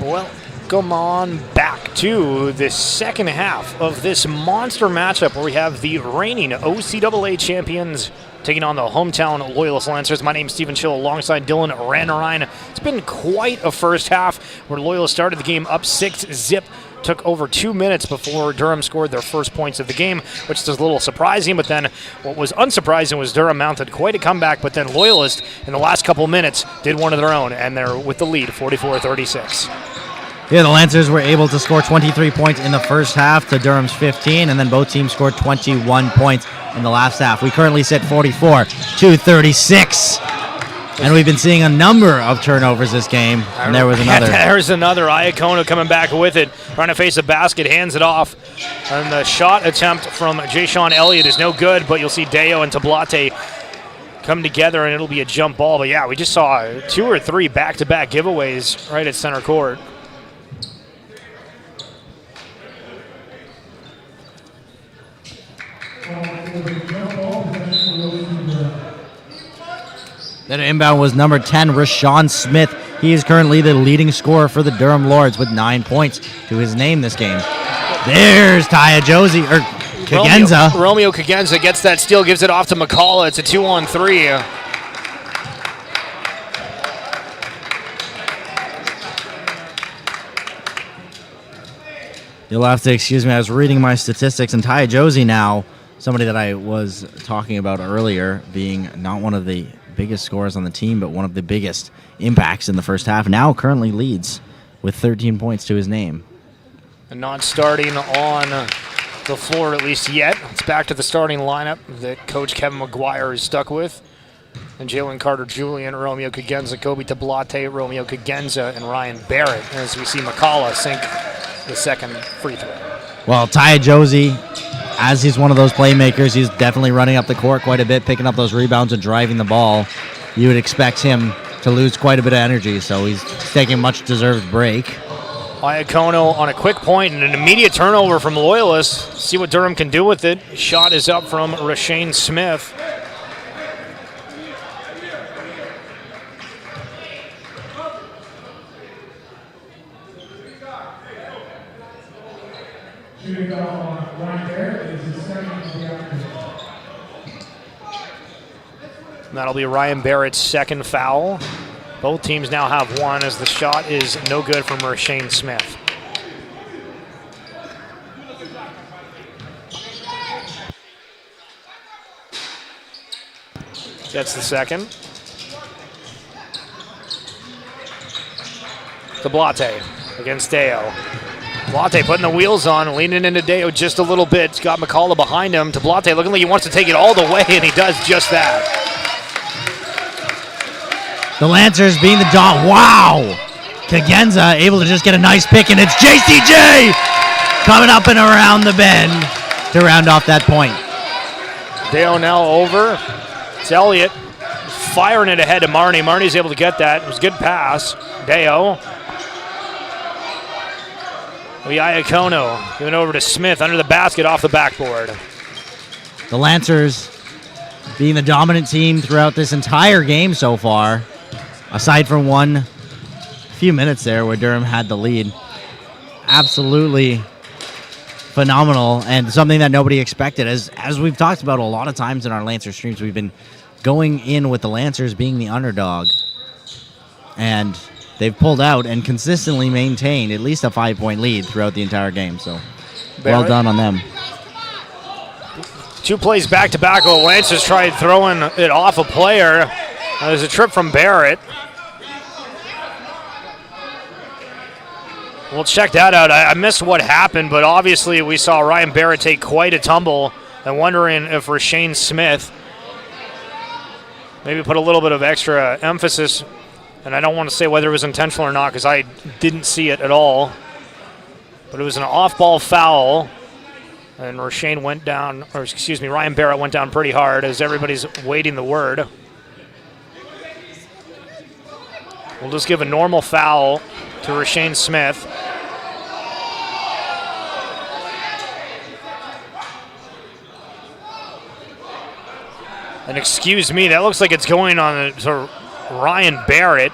B: Welcome on back to the second half of this monster matchup where we have the reigning OCAA champions taking on the hometown Loyalist Lancers. My name is Stephen Chill alongside Dylan Ranarine. It's been quite a first half where Loyalist started the game up 6-0. Took over 2 minutes before Durham scored their first points of the game, which is a little surprising, but then what was unsurprising was Durham mounted quite a comeback, but then Loyalist in the last couple minutes did one of their own, and they're with the lead, 44-36.
C: Yeah, the Lancers were able to score 23 points in the first half to Durham's 15, and then both teams scored 21 points in the last half. We currently sit 44-36. And we've been seeing a number of turnovers this game, and there was another.
B: There's another. Iacono coming back with it, trying to face a basket, hands it off. And the shot attempt from Jay-Sean Elliott is no good, but you'll see Deo and Tablate come together, and it'll be a jump ball. But yeah, we just saw 2 or 3 back-to-back giveaways right at center court.
C: That inbound was number 10, Rashawn Smith. He is currently the leading scorer for the Durham Lords with 9 points to his name this game. There's Kagenza.
B: Romeo Kagenza gets that steal, gives it off to McCullough. It's a 2-on-3.
C: You'll have to excuse me. I was reading my statistics, and Taya Josie now, somebody that I was talking about earlier, being not one of the biggest scorers on the team, but one of the biggest impacts in the first half, now currently leads with 13 points to his name.
B: And not starting on the floor, at least yet. It's back to the starting lineup that Coach Kevin McGuire is stuck with. And Jalen Carter, Julian, Romeo Kagenza, Kobe Tablate, Romeo Kagenza, and Ryan Barrett, as we see McCullough sink the second free throw.
C: Well, Taya Josie, as he's one of those playmakers, he's definitely running up the court quite a bit, picking up those rebounds and driving the ball. You would expect him to lose quite a bit of energy, so he's taking a much-deserved break.
B: Iacono on a quick point and an immediate turnover from Loyalist. See what Durham can do with it. Shot is up from Rashawn Smith.
A: Shooting off on Ryan Barrett is his second of the afternoon.
B: That'll be Ryan Barrett's second foul. Both teams now have one as the shot is no good from Rashawn Smith. Gets the second. Tablate against Deo. Tablate putting the wheels on, leaning into Deo just a little bit. He's got McCullough behind him. Tablate looking like he wants to take it all the way, and he does just that.
C: The Lancers being the dog. Wow! Kagenza able to just get a nice pick, and it's JCJ coming up and around the bend to round off that point.
B: Deo now over. It's Elliott firing it ahead to Marnie. Marnie's able to get that. It was a good pass. Deo. Iacono giving over to Smith under the basket off the backboard.
C: The Lancers being the dominant team throughout this entire game so far, aside from one few minutes there where Durham had the lead. Absolutely phenomenal and something that nobody expected. As we've talked about a lot of times in our Lancer streams, we've been going in with the Lancers being the underdog. And they've pulled out and consistently maintained at least a 5-point lead throughout the entire game. So, well done on them.
B: 2 plays back-to-back. The Lancers tried throwing it off a player. There's a trip from Barrett. We'll check that out. I missed what happened, but obviously we saw Ryan Barrett take quite a tumble and wondering if Rashawn Smith maybe put a little bit of extra emphasis. And I don't want to say whether it was intentional or not because I didn't see it at all. But it was an off-ball foul. And Ryan Barrett went down pretty hard as everybody's waiting the word. We'll just give a normal foul to Rashawn Smith. And excuse me, that looks like it's going on to Ryan Barrett.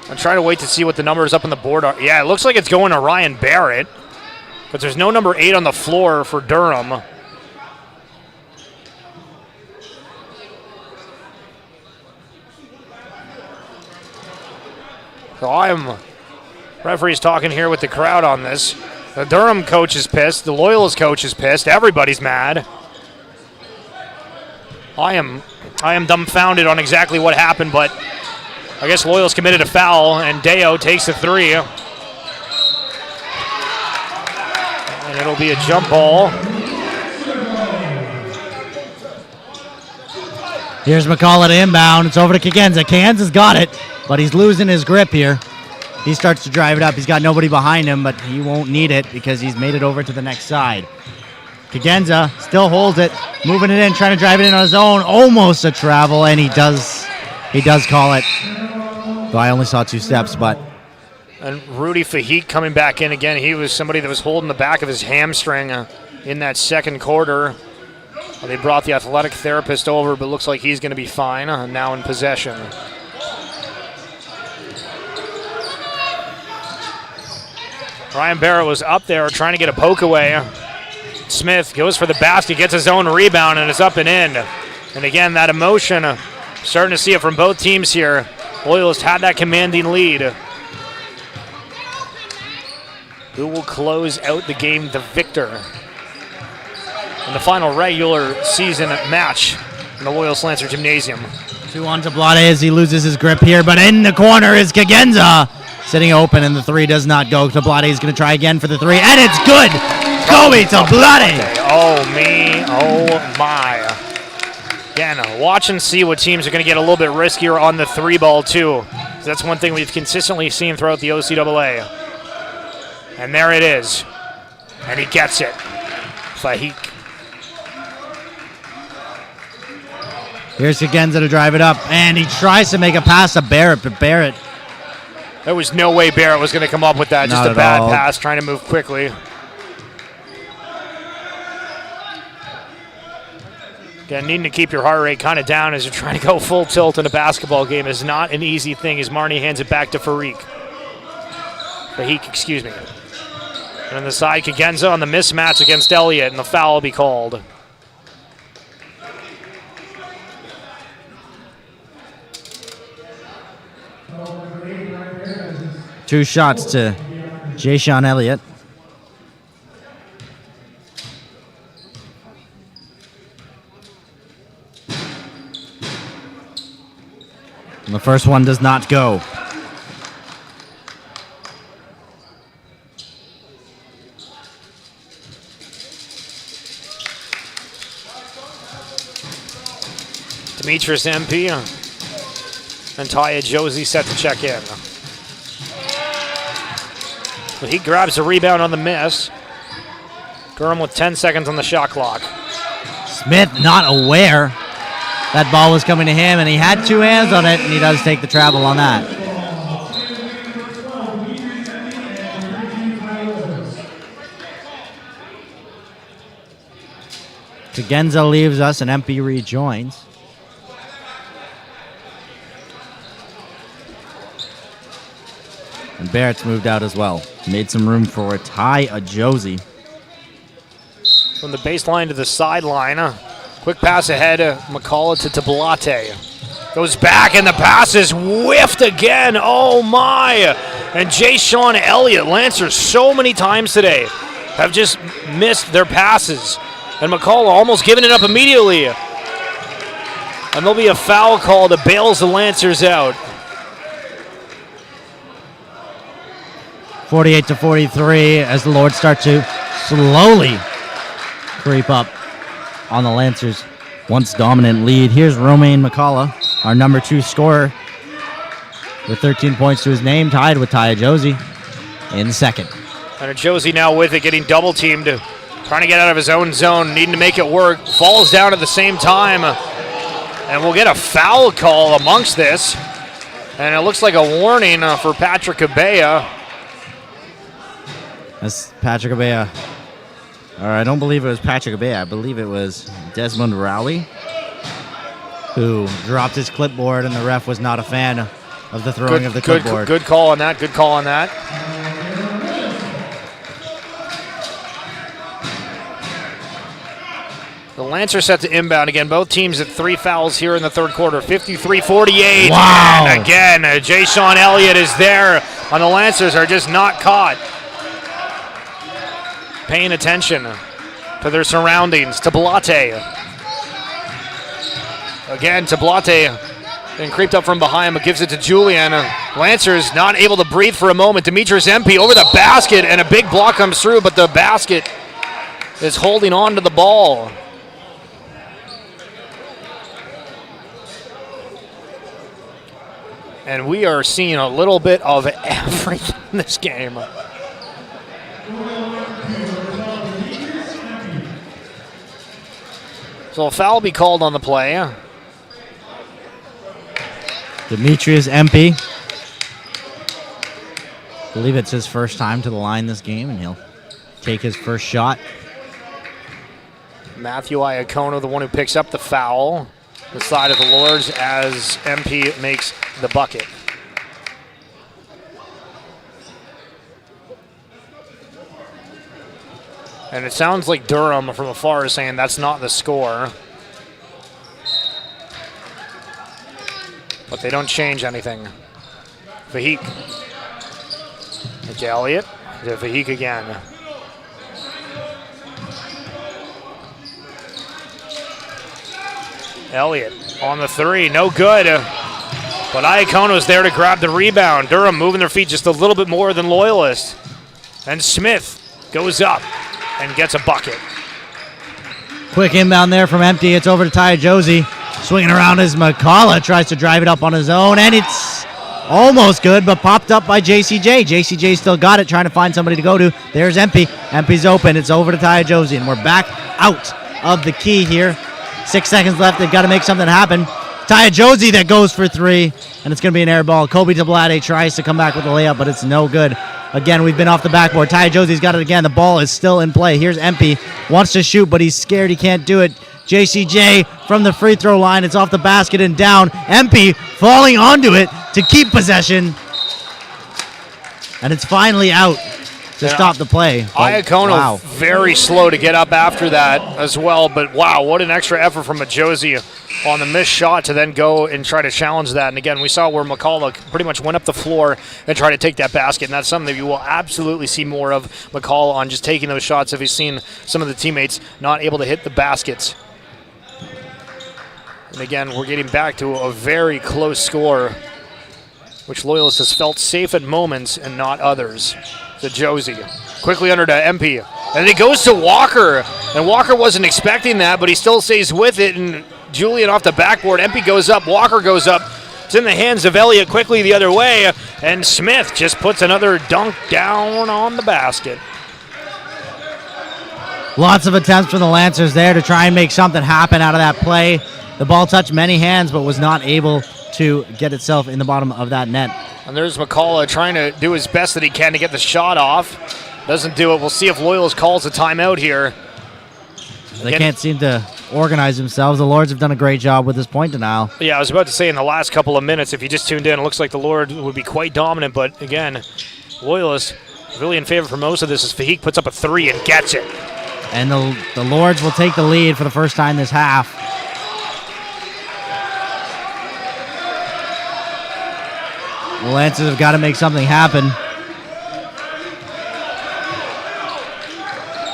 B: I'm trying to wait to see what the numbers up on the board are. Yeah, it looks like it's going to Ryan Barrett, but there's no number 8 on the floor for Durham. So referee's talking here with the crowd on this. The Durham coach is pissed. The Loyalist coach is pissed. Everybody's mad. I am dumbfounded on exactly what happened, but I guess Loyalist committed a foul, and Deo takes the 3. And it'll be a jump ball.
C: Here's McCall at inbound. It's over to Kagenza. Kagenza's got it, but he's losing his grip here. He starts to drive it up. He's got nobody behind him, but he won't need it because he's made it over to the next side. Kagenza still holds it, moving it in, trying to drive it in on his own. Almost a travel, and he does call it. Though I only saw 2 steps, but.
B: And Rudy Fahik coming back in again. He was somebody that was holding the back of his hamstring in that second quarter. They brought the athletic therapist over, but looks like he's going to be fine now in possession. Ryan Barrett was up there trying to get a poke away. Smith goes for the basket, gets his own rebound, and it's up and in. And again, that emotion, starting to see it from both teams here. Loyalist had that commanding lead. Who will close out the game the victor in the final regular season match in the Loyalist Lancer Gymnasium?
C: 2 on to Blade as he loses his grip here, but in the corner is Kagenza. Sitting open, and the 3 does not go. Tablade is going to try again for the 3, and it's good! Kobe Tablade!
B: Oh, me. Oh, my. Again, watch and see what teams are going to get a little bit riskier on the 3 ball, too. So that's one thing we've consistently seen throughout the OCAA. And there it is. And he gets it. Fahik.
C: Here's Kagenza to drive it up, and he tries to make a pass to Barrett, but Barrett.
B: There was no way Barrett was going to come up with that. Just a bad pass, trying to move quickly. Again, needing to keep your heart rate kind of down as you're trying to go full tilt in a basketball game is not an easy thing as Marnie hands it back to Fahik, excuse me. And on the side, Kagenza on the mismatch against Elliott, and the foul will be called.
C: Two shots to Jay-Sean Elliott. And the first one does not go.
B: Demetrius MP and Taya Josie set to check in. But he grabs a rebound on the miss. Durham with 10 seconds on the shot clock.
C: Smith not aware that ball was coming to him, and he had 2 hands on it, and he does take the travel on that. Kagenza leaves us, and MP rejoins. And Barrett's moved out as well. Made some room for Ty Josie.
B: From the baseline to the sideline. Quick pass ahead. McCullough to Tablate. Goes back, and the pass is whiffed again. Oh, my. And Jay-Sean Elliott, Lancers so many times today, have just missed their passes. And McCullough almost giving it up immediately. And there'll be a foul call that bails the Lancers out.
C: 48-43 as the Lords start to slowly creep up on the Lancers' once dominant lead. Here's Romaine McCullough, our number 2 scorer, with 13 points to his name, tied with Ty Josie in second.
B: And Josie now with it, getting double teamed, trying to get out of his own zone, needing to make it work, falls down at the same time, and we'll get a foul call amongst this. And it looks like a warning for Patrick Abea.
C: That's Patrick Abea. Or I don't believe it was Patrick Abea. I believe it was Desmond Rowley, who dropped his clipboard, and the ref was not a fan of the throwing of the clipboard.
B: Good call on that. Good call on that. The Lancers set to inbound again. Both teams at 3 fouls here in the third quarter. 53-48.
C: Wow.
B: And again, J. Sean Elliott is there, and the Lancers are just not caught. Paying attention to their surroundings. Tablate. Again, Tablate and creeped up from behind, but gives it to Julian. Lancers not able to breathe for a moment. Demetrius MP over the basket, and a big block comes through, but the basket is holding on to the ball. And we are seeing a little bit of everything in this game. So a foul will be called on the play.
C: Demetrius MP. I believe it's his first time to the line this game, and he'll take his first shot.
B: Matthew Iacono, the one who picks up the foul, the side of the Lords, as MP makes the bucket. And it sounds like Durham from afar is saying that's not the score. But they don't change anything. Vahik. To Elliott. To Vahik again. Elliott on the three, no good. But Iacono's there to grab the rebound. Durham moving their feet just a little bit more than Loyalist. And Smith goes up and gets a bucket.
C: Quick inbound there from Empty. It's over to Ty Josie. Swinging around as McCullough tries to drive it up on his own, and it's almost good, but popped up by JCJ. JCJ still got it, trying to find somebody to go to. There's Empty. Empty's open. It's over to Ty Josie, and we're back out of the key here. 6 seconds left. They've got to make something happen. Ty Josie that goes for three, and it's going to be an air ball. Kobe Tablade tries to come back with a layup, but it's no good. Again, we've been off the backboard. Ty Josie's got it again. The ball is still in play. Here's MP. Wants to shoot, but he's scared he can't do it. JCJ from the free throw line. It's off the basket and down. MP falling onto it to keep possession. And it's finally out to stop the play.
B: Iacono very slow to get up after that as well, but wow, what an extra effort from a Josie on the missed shot to then go and try to challenge that. And again, we saw where McCullough pretty much went up the floor and tried to take that basket, and that's something that you will absolutely see more of McCullough on, just taking those shots if he's seen some of the teammates not able to hit the baskets. And again, we're getting back to a very close score, which Loyalist has felt safe at moments and not others. To Josie. Quickly under to MP. And it goes to Walker. And Walker wasn't expecting that, but he still stays with it. And Julian off the backboard. MP goes up. Walker goes up. It's in the hands of Elliott quickly the other way. And Smith just puts another dunk down on the basket.
C: Lots of attempts from the Lancers there to try and make something happen out of that play. The ball touched many hands, but was not able to get itself in the bottom of that net.
B: And there's McCullough trying to do his best that he can to get the shot off. Doesn't do it. We'll see if Loyalist calls a timeout here.
C: They can't seem to organize themselves. The Lords have done a great job with this point denial.
B: Yeah, I was about to say in the last couple of minutes, if you just tuned in, it looks like the Lord would be quite dominant. But again, Loyalist really in favor for most of this as Fahik puts up a three and gets it.
C: And the Lords will take the lead for the first time this half. The Lancers have got to make something happen.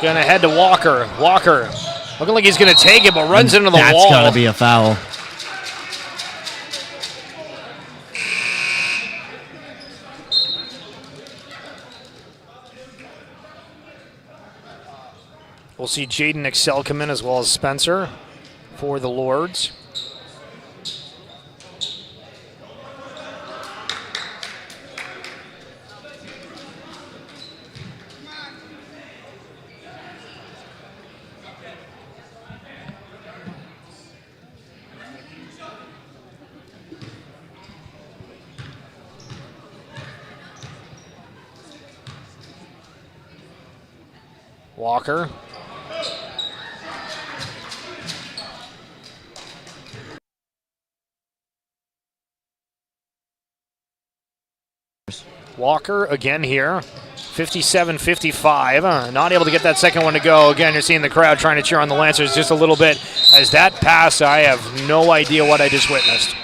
B: Gonna head to Walker. Walker looking like he's gonna take it, but runs into the wall.
C: That's gotta be a foul.
B: We'll see Jaden Excel come in as well as Spencer for the Lords. Walker. Walker again here. 57-55. Not able to get that second one to go. Again, you're seeing the crowd trying to cheer on the Lancers just a little bit. As that pass, I have no idea what I just witnessed.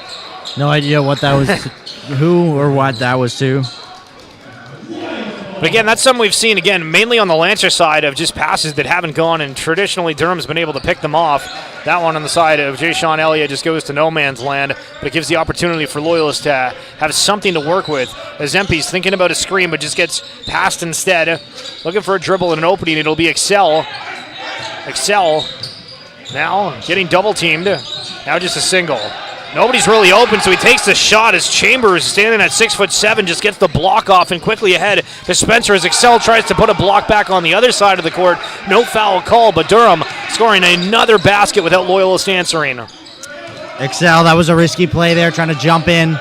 C: No idea what that was, who or what that was to.
B: But again, that's something we've seen, again, mainly on the Lancer side of just passes that haven't gone, and traditionally Durham's been able to pick them off. That one on the side of Jay Sean Elliott just goes to no man's land, but it gives the opportunity for Loyalist to have something to work with. As Empey's thinking about a screen, but just gets passed instead. Looking for a dribble and an opening. It'll be Excel. Excel now getting double teamed. Now just a single. Nobody's really open, so he takes the shot as Chambers, standing at 6'7", just gets the block off and quickly ahead to Spencer as Excel tries to put a block back on the other side of the court. No foul call, but Durham scoring another basket without Loyalist answering.
C: Excel, that was a risky play there, trying to jump in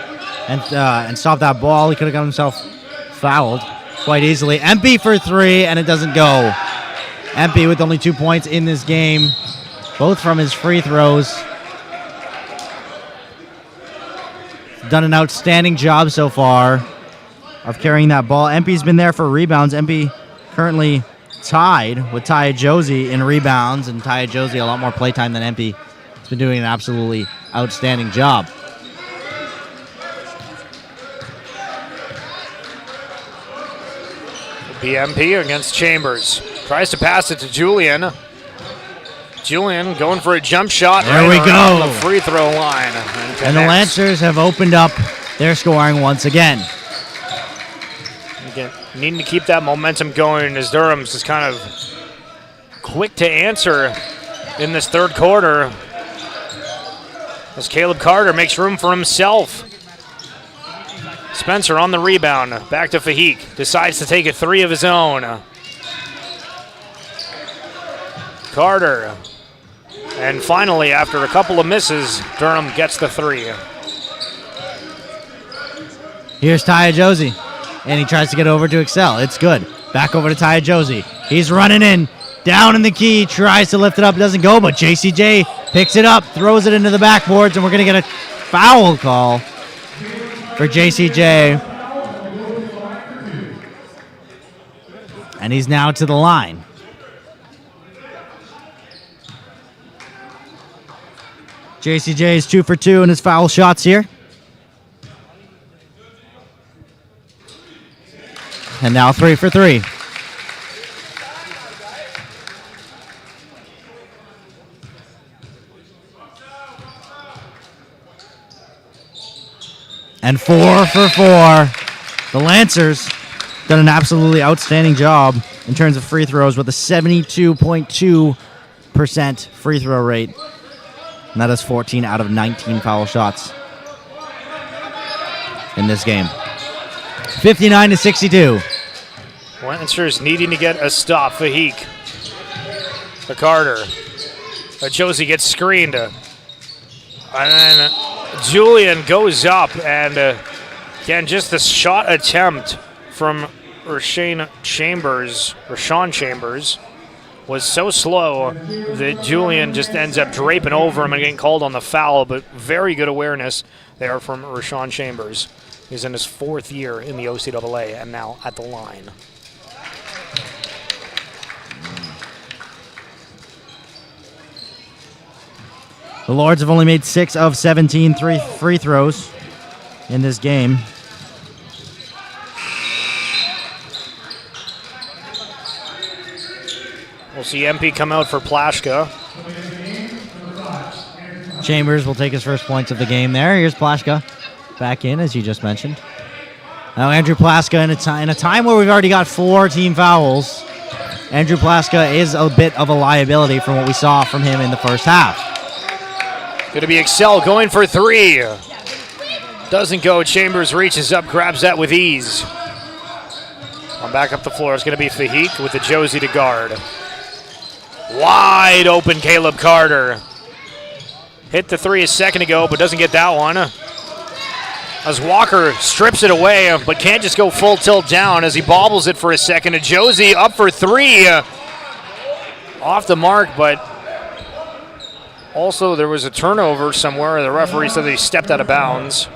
C: and stop that ball. He could have got himself fouled quite easily. Empey for three, and it doesn't go. Empey with only 2 points in this game, both from his free throws. Done an outstanding job so far of carrying that ball. Empey's been there for rebounds. Empey currently tied with Taya Josie in rebounds, and Taya Josie a lot more playtime than Empey. He's been doing an absolutely outstanding job.
B: BMP against Chambers. Tries to pass it to Julian. Julian going for a jump shot.
C: There we go.
B: On the free throw line.
C: And the Lancers have opened up their scoring once again.
B: Again, needing to keep that momentum going as Durham's is kind of quick to answer in this third quarter. As Caleb Carter makes room for himself. Spencer on the rebound. Back to Fahik. Decides to take a three of his own. Carter. And finally, after a couple of misses, Durham gets the three.
C: Here's Taya Josie, and he tries to get over to Excel. It's good. Back over to Taya Josie. He's running in, down in the key, tries to lift it up, doesn't go, but JCJ picks it up, throws it into the backboards, and we're going to get a foul call for JCJ. And he's now to the line. JCJ is 2 for 2 in his foul shots here. And now 3 for 3. And 4 for 4. The Lancers done an absolutely outstanding job in terms of free throws with a 72.2% free throw rate. And that is 14 out of 19 foul shots in this game. 59-62.
B: Lancers needing to get a stop. Fahik. To Carter. Josie gets screened. And then Julian goes up. And again, just the shot attempt from Rashawn Chambers was so slow that Julian just ends up draping over him and getting called on the foul, but very good awareness there from Rashawn Chambers. He's in his 4th year in the OCAA and now at the line.
C: The Lords have only made 6 of 17 free throws in this game.
B: We'll see MP come out for Plashka.
C: Chambers will take his first points of the game there. Here's Plashka back in, as you just mentioned. Now Andrew Plashka in a time where we've already got 4 team fouls. Andrew Plashka is a bit of a liability from what we saw from him in the first half.
B: Going to be Excel going for 3. Doesn't go. Chambers reaches up, grabs that with ease. On back up the floor, it's going to be Fahik with the Josie to guard. Wide open Caleb Carter. Hit the 3 a second ago, but doesn't get that one. As Walker strips it away, but can't just go full tilt down as he bobbles it for a second. And Josie up for 3. Off the mark, but also there was a turnover somewhere. The referee said that he stepped out of bounds.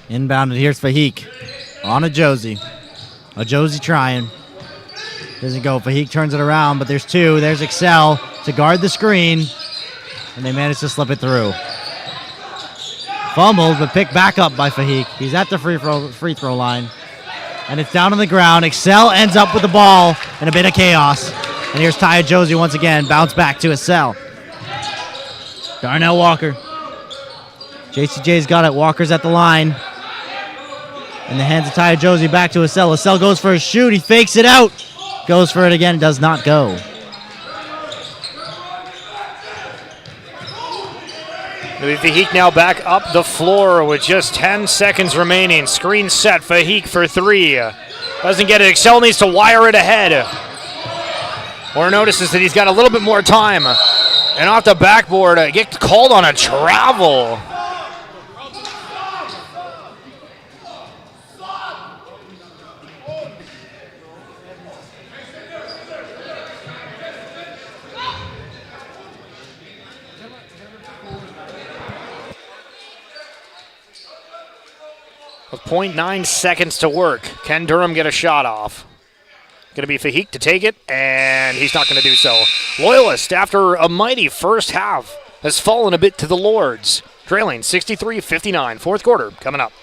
C: Inbounded. Here's Fahik on a Josie. A Josie trying. Doesn't go. Fahik turns it around, but there's two. There's Excel to guard the screen, and they manage to slip it through. Fumbled, but picked back up by Fahik. He's at the free throw line, and it's down on the ground. Excel ends up with the ball in a bit of chaos. And here's Taya Josie once again. Bounce back to Excel. Darnell Walker. JCJ's got it. Walker's at the line. And the hands of Taya Josie back to Excel. Excel goes for a shoot. He fakes it out. Goes for it again. Does not go.
B: Fahik now back up the floor with just 10 seconds remaining. Screen set. Fahik for three. Doesn't get it. Excel needs to wire it ahead. Or notices that he's got a little bit more time. And off the backboard, get called on a travel. With 0.9 seconds to work, can Durham get a shot off? Going to be Fahik to take it, and he's not going to do so. Loyalist, after a mighty first half, has fallen a bit to the Lords, trailing 63-59. Fourth quarter coming up.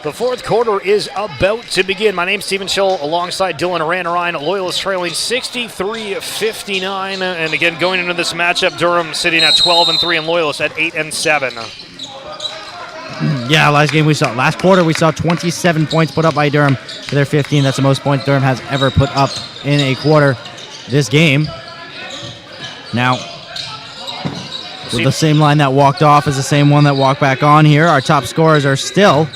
B: The fourth quarter is about to begin. My name's Stephen Schill alongside Dylan Ranarine. Loyalist trailing 63-59. And again, going into this matchup, Durham sitting at 12-3 and Loyalist at 8-7.
C: Yeah, last quarter we saw 27 points put up by Durham for their 15. That's the most points Durham has ever put up in a quarter this game. Now, with the same line that walked off is the same one that walked back on here. Our top scorers are still,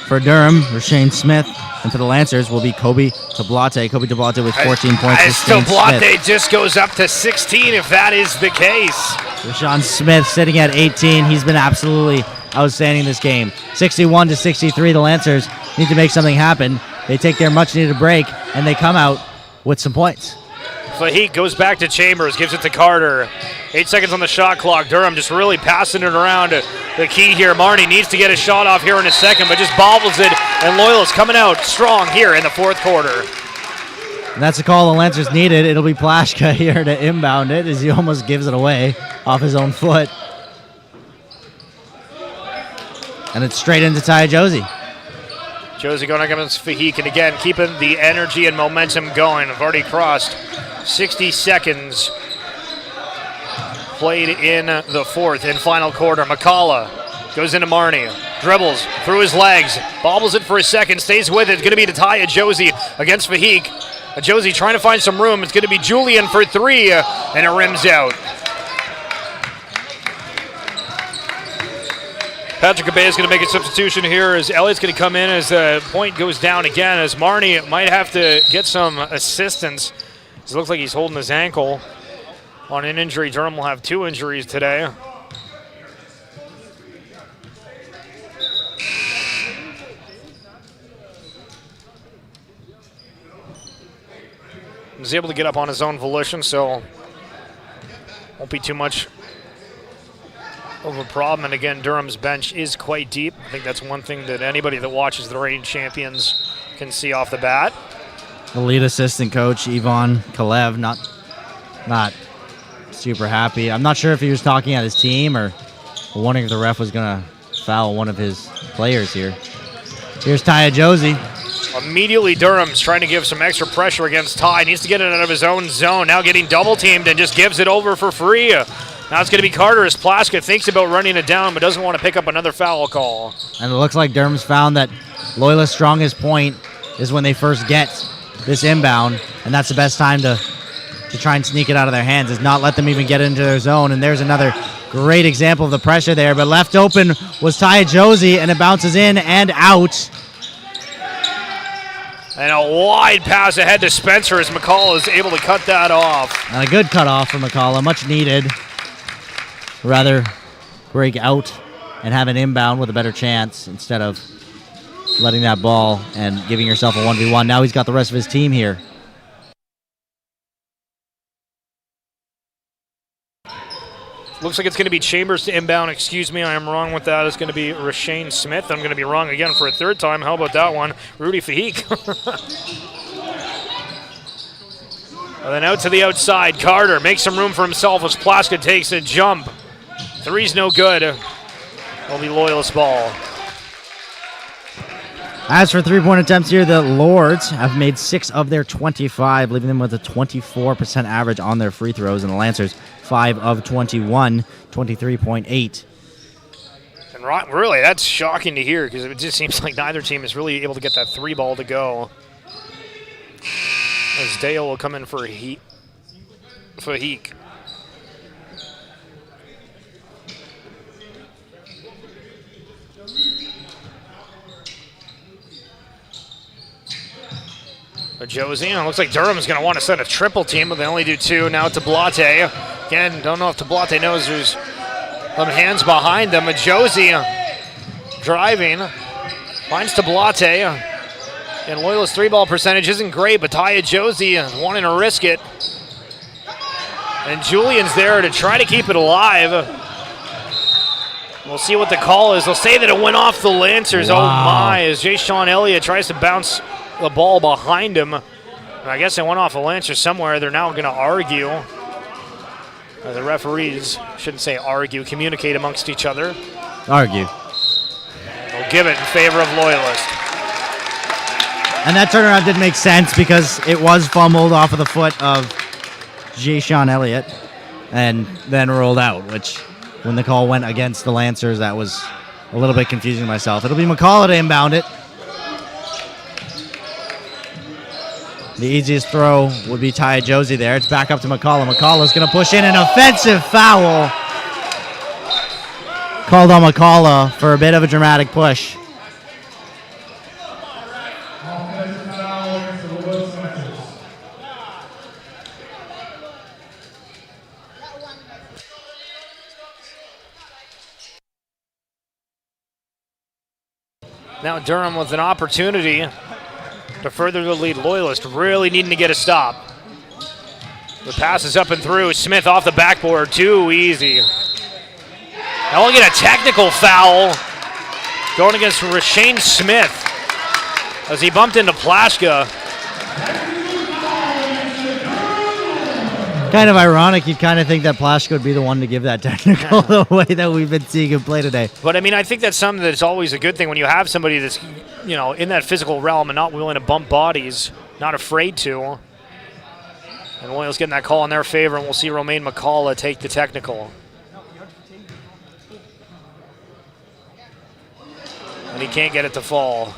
C: for Durham, Rashane Smith, and for the Lancers will be Kobe Tablate. Kobe Tablate with 14 points.
B: As Tablate just goes up to 16 if that is the case.
C: Rashawn Smith sitting at 18. He's been absolutely outstanding this game. 61-63, the Lancers need to make something happen. They take their much-needed break, and they come out with some points.
B: Fahik goes back to Chambers, gives it to Carter. 8 seconds on the shot clock. Durham just really passing it around. The key here, Marnie needs to get a shot off here in a second, but just bobbles it, and Loyalist coming out strong here in the fourth quarter.
C: And that's the call the Lancers needed. It'll be Plashka here to inbound it as he almost gives it away off his own foot. And it's straight into Taya Josie.
B: Josie going against Fahik, and again, keeping the energy and momentum going. I've already crossed 60 seconds. played in the fourth and final quarter. McCullough goes into Marnie, dribbles through his legs, bobbles it for a second, stays with it. It's going to be to tie Josie against Fahik. Josie trying to find some room. It's going to be Julian for three, and it rims out. Patrick Abay is going to make a substitution here as Elliott's going to come in as the point goes down again, as Marnie might have to get some assistance. It looks like he's holding his ankle on an injury. Durham will have 2 injuries today. He was able to get up on his own volition, so won't be too much of a problem. And again, Durham's bench is quite deep. I think that's one thing that anybody that watches the reigning champions can see off the bat.
C: The lead assistant coach, Ivan Kalev, not super happy. I'm not sure if he was talking at his team or wondering if the ref was going to foul one of his players here. Here's Taya Josie.
B: Immediately, Durham's trying to give some extra pressure against Ty. Needs to get it out of his own zone. Now getting double-teamed and just gives it over for free. Now it's going to be Carter as Plaska thinks about running it down but doesn't want to pick up another foul call.
C: And it looks like Durham's found that Loyalist's strongest point is when they first get this inbound, and that's the best time to try and sneak it out of their hands, is not let them even get into their zone. And there's another great example of the pressure there, but left open was Taya Josie, and it bounces in and out.
B: And a wide pass ahead to Spencer as McCall is able to cut that off.
C: And a good cut off for McCullough, much needed. Rather break out and have an inbound with a better chance instead of letting that ball and giving yourself a 1v1. Now he's got the rest of his team here.
B: Looks like it's going to be Chambers to inbound. Excuse me, I am wrong with that. It's going to be Rashane Smith. I'm going to be wrong again for a third time. How about that one? Rudy Fahik. And then out to the outside. Carter makes some room for himself as Plaska takes a jump. Three's no good. It'll be Loyalist ball.
C: As for three-point attempts here, the Lords have made 6 of their 25, leaving them with a 24% average on their free throws, and the Lancers 5 of 21, 23.8.
B: And really, that's shocking to hear because it just seems like neither team is really able to get that 3 ball to go. As Dale will come in for Fahik. Josie, it looks like Durham's going to want to send a triple team, but they only do 2. Now to Tablate. Again, don't know if Tablate knows there's some hands behind them. Josie driving, finds Tablate. And Loyalist 3-ball percentage isn't great, but Taya Josie wanting to risk it. And Julian's there to try to keep it alive. We'll see what the call is. They'll say that it went off the Lancers. Wow. Oh my, as Jay Sean Elliott tries to bounce the ball behind him. And I guess it went off a Lancer somewhere. They're now going to argue. The referees, shouldn't say argue, communicate amongst each other.
C: Argue.
B: They'll give it in favor of Loyalist.
C: And that turnaround did make sense because it was fumbled off of the foot of Jay Sean Elliott and then rolled out, which when the call went against the Lancers, that was a little bit confusing to myself. It'll be McCullough to inbound it. The easiest throw would be Taya Josie there. It's back up to McCullough. McCullough's going to push in an offensive foul. Called on McCullough for a bit of a dramatic push.
B: Now Durham with an opportunity to further the lead. Loyalist really needing to get a stop. The pass is up and through. Smith off the backboard. Too easy. Now we'll get a technical foul going against Rashane Smith as he bumped into Plaska.
C: Kind of ironic. You'd kind of think that Plaska would be the one to give that technical the way that we've been seeing him play today.
B: But I mean, I think that's something that's always a good thing when you have somebody that's, in that physical realm and not willing to bump bodies, not afraid to. And Loyalist getting that call in their favor, and we'll see Romaine McCullough take the technical. And he can't get it to fall.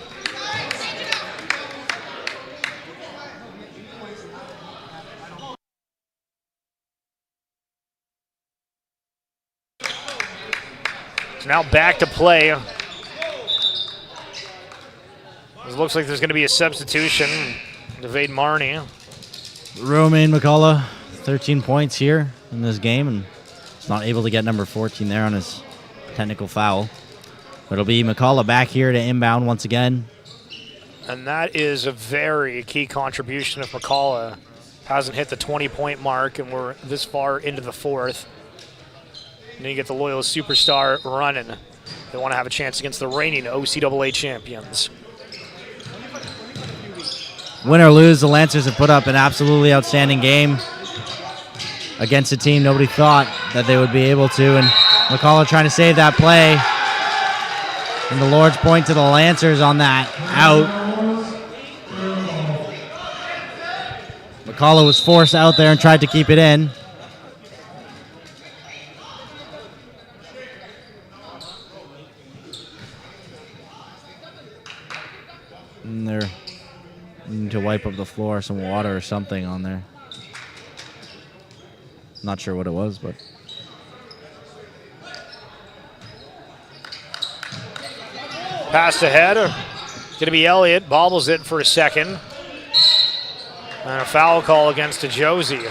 B: So now back to play. It looks like there's going to be a substitution to Vade Marnie.
C: Romaine McCullough, 13 points here in this game, and he's not able to get number 14 there on his technical foul. But it'll be McCullough back here to inbound once again. And
B: that is a very key contribution if McCullough hasn't hit the 20-point mark, and we're this far into the fourth. And then you get the Loyalist superstar running. They want to have a chance against the reigning OCAA champions.
C: Win or lose, the Lancers have put up an absolutely outstanding game against a team nobody thought that they would be able to. And McCullough trying to save that play. And the Lords point to the Lancers on that out. McCullough was forced out there and tried to keep it in. And they're needing to wipe up the floor, some water or something on there. Not sure what it was, but.
B: Pass ahead. Going to be Elliott. Bobbles it for a second. And a foul call against Josie.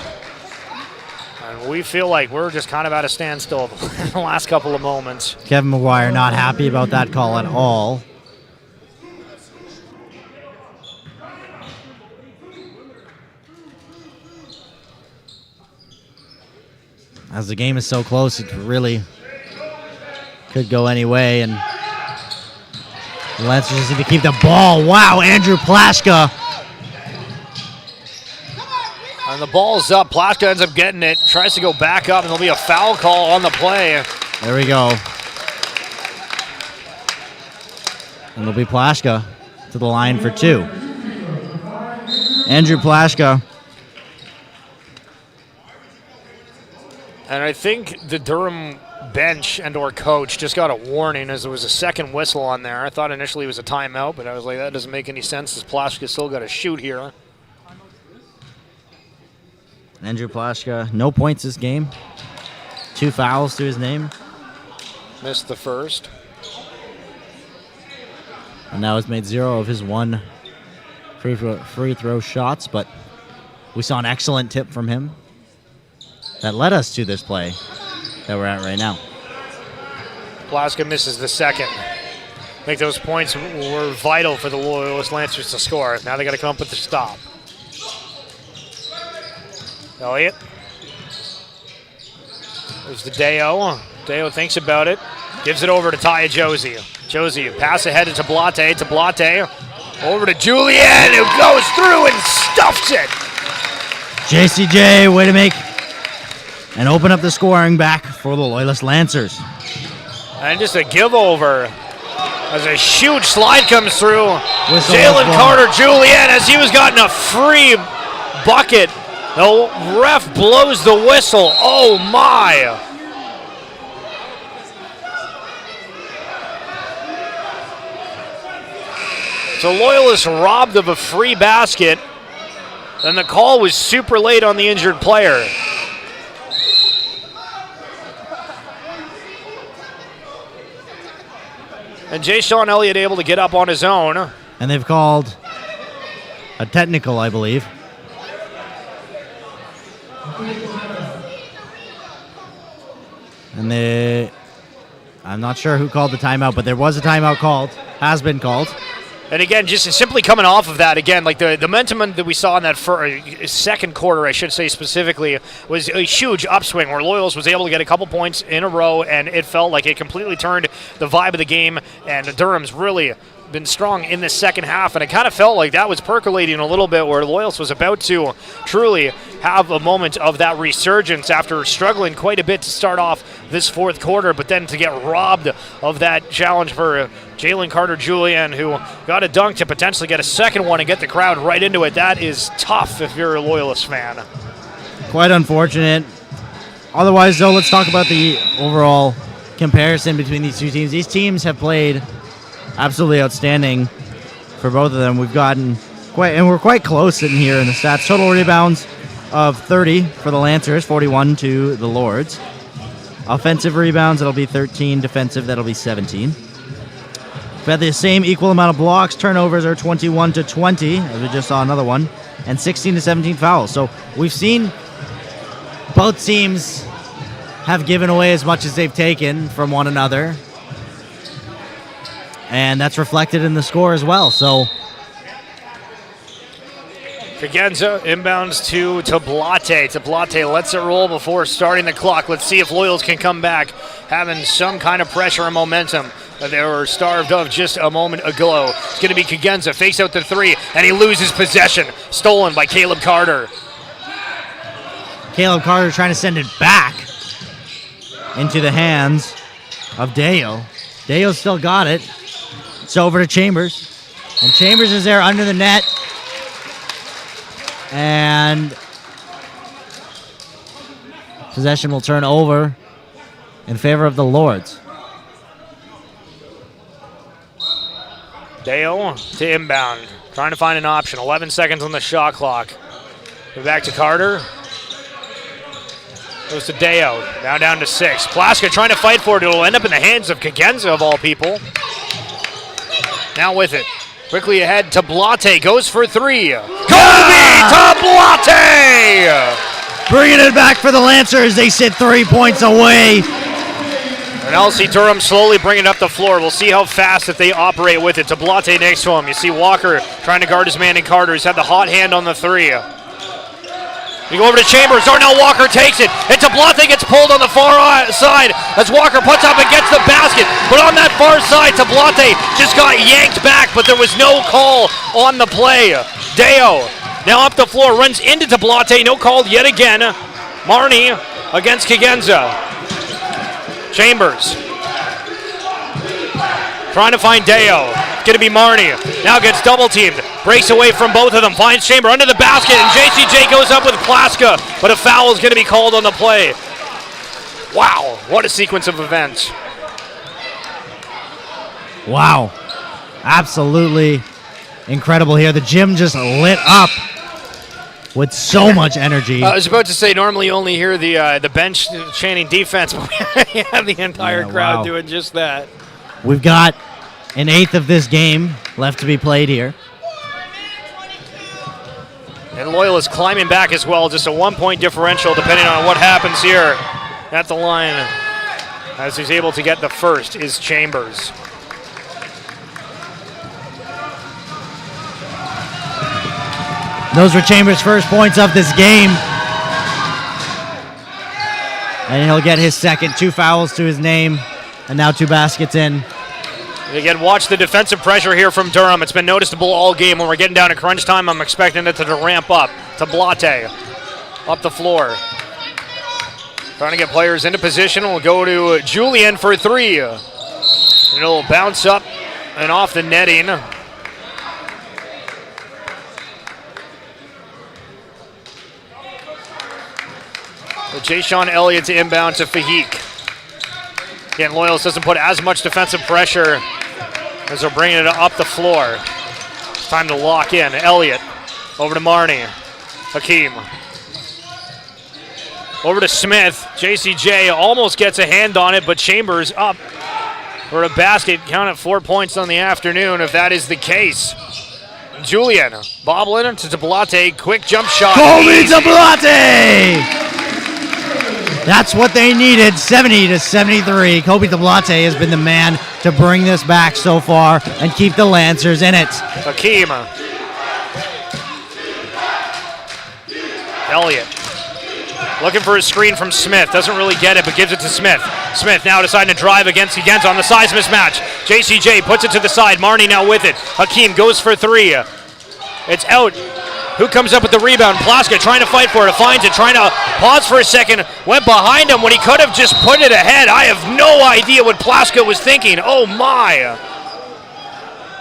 B: And we feel like we're just kind of at a standstill in the last couple of moments.
C: Kevin McGuire not happy about that call at all. As the game is so close, it really could go any way. And the Lancers just need to keep the ball. Wow, Andrew Plaschka.
B: And the ball's up. Plaschka ends up getting it. Tries to go back up, and there'll be a foul call on the play.
C: There we go. And it'll be Plaschka to the line for two. Andrew Plaschka.
B: And I think the Durham bench and or coach just got a warning as there was a second whistle on there. I thought initially it was a timeout, but I was like, that doesn't make any sense as Plaschka still got to shoot here.
C: Andrew Plaschka, no points this game. 2 fouls to his name.
B: Missed the first.
C: And now has made 0 of his 1 free throw shots, but we saw an excellent tip from him that led us to this play that we're at right now.
B: Plaschka misses the second. I think those points were vital for the Loyalist Lancers to score. Now they got to come up with the stop. Elliott. There's the Deo. Deo thinks about it. Gives it over to Taya Josie. Josie, pass ahead to Tablate. Tablate. Over to Julian, who goes through and stuffs it.
C: JCJ, way to make and open up the scoring back for the Loyalist Lancers.
B: And just a give over as a huge slide comes through. Jalen Carter Julian, as he was gotten a free bucket. The ref blows the whistle. Oh my. So Loyalists robbed of a free basket, and the call was super late on the injured player. And Jay Sean Elliott able to get up on his own.
C: And they've called a technical, I believe. And I'm not sure who called the timeout, but there was a timeout called, has been called.
B: And again, just simply coming off of that, again, like the momentum that we saw in that second quarter, I should say specifically, was a huge upswing where Loyalist was able to get a couple points in a row, and it felt like it completely turned the vibe of the game, and Durham's really been strong in the second half, and it kind of felt like that was percolating a little bit where Loyalist was about to truly have a moment of that resurgence after struggling quite a bit to start off this fourth quarter, but then to get robbed of that challenge for Jalen Carter Julian, who got a dunk to potentially get a second one and get the crowd right into it. That is tough if you're a Loyalist fan.
C: Quite unfortunate. Otherwise, though, let's talk about the overall comparison between these two teams. These teams have played absolutely outstanding for both of them. We've gotten we're quite close in here in the stats. Total rebounds of 30 for the Lancers, 41 to the Lords. Offensive rebounds, that'll be 13. Defensive, that'll be 17. We've had the same equal amount of blocks. Turnovers are 21 to 20, as we just saw another one, and 16 to 17 fouls. So we've seen both teams have given away as much as they've taken from one another, and that's reflected in the score as well. So
B: Cagenza inbounds to Tablate. Tablate lets it roll before starting the clock. Let's see if Loyals can come back, having some kind of pressure and momentum that they were starved of just a moment ago. It's going to be Cagenza, fakes out the three, and he loses possession. Stolen by Caleb Carter.
C: Caleb Carter trying to send it back into the hands of Deo. Deo's still got it. It's over to Chambers. And Chambers is there under the net. And possession will turn over in favor of the Lords.
B: Deo to inbound, trying to find an option. 11 seconds on the shot clock. Back to Carter. Goes to Deo, now down to 6. Plaska trying to fight for it. It'll end up in the hands of Cagenza, of all people. Now with it. Quickly ahead, Tablate goes for 3. Kobe Tablate!
C: Bringing it back for the Lancers. They sit 3 points away.
B: And LC Durham slowly bringing it up the floor. We'll see how fast that they operate with it. Tablate next to him. You see Walker trying to guard his man in Carter. He's had the hot hand on the 3. You go over to Chambers. Darnell Walker takes it. And Tablate gets pulled on the far side as Walker puts up and gets the basket. But on that far side, Tablate just got yanked back, but there was no call on the play. Deo now up the floor, runs into Tablate. No call yet again. Marnie against Cagenza. Chambers trying to find Deo. It's going to be Marnie. Now gets double teamed. Breaks away from both of them. Finds Chamber under the basket. And JCJ goes up with Plaska. But a foul is going to be called on the play. Wow. What a sequence of events.
C: Wow. Absolutely incredible here. The gym just lit up with so much energy.
B: I was about to say, normally you only hear the bench chanting defense, but we have the entire crowd doing just that.
C: We've got an eighth of this game left to be played here.
B: And Loyalist climbing back as well, just a 1-point differential depending on what happens here at the line. As he's able to get the first is Chambers.
C: Those were Chambers' first points of this game. And he'll get his second. 2 fouls to his name. And now 2 baskets in.
B: Again, watch the defensive pressure here from Durham. It's been noticeable all game. When we're getting down to crunch time, I'm expecting it to ramp up. Tablate up the floor. Trying to get players into position. We'll go to Julian for 3. And it'll bounce up and off the netting. Jay-Sean Elliott to inbound to Fahik. Again, Loyalist doesn't put as much defensive pressure as they're bringing it up the floor. It's time to lock in. Elliott over to Marnie. Hakeem. Over to Smith. JCJ almost gets a hand on it, but Chambers up for a basket. Count at 4 points on the afternoon, if that is the case. Julian bobbling to Tablate. Quick jump shot.
C: Kobe Tablate! That's what they needed, 70 to 73. Kobe Tablate has been the man to bring this back so far and keep the Lancers in it.
B: Hakeem. Elliott. Looking for a screen from Smith. Doesn't really get it, but gives it to Smith. Smith now deciding to drive against Cagenza on the size mismatch. JCJ puts it to the side. Marnie now with it. Hakeem goes for 3. It's out. Who comes up with the rebound? Plaska trying to fight for it. Finds it. Trying to pause for a second. Went behind him when he could have just put it ahead. I have no idea what Plaska was thinking. Oh, my.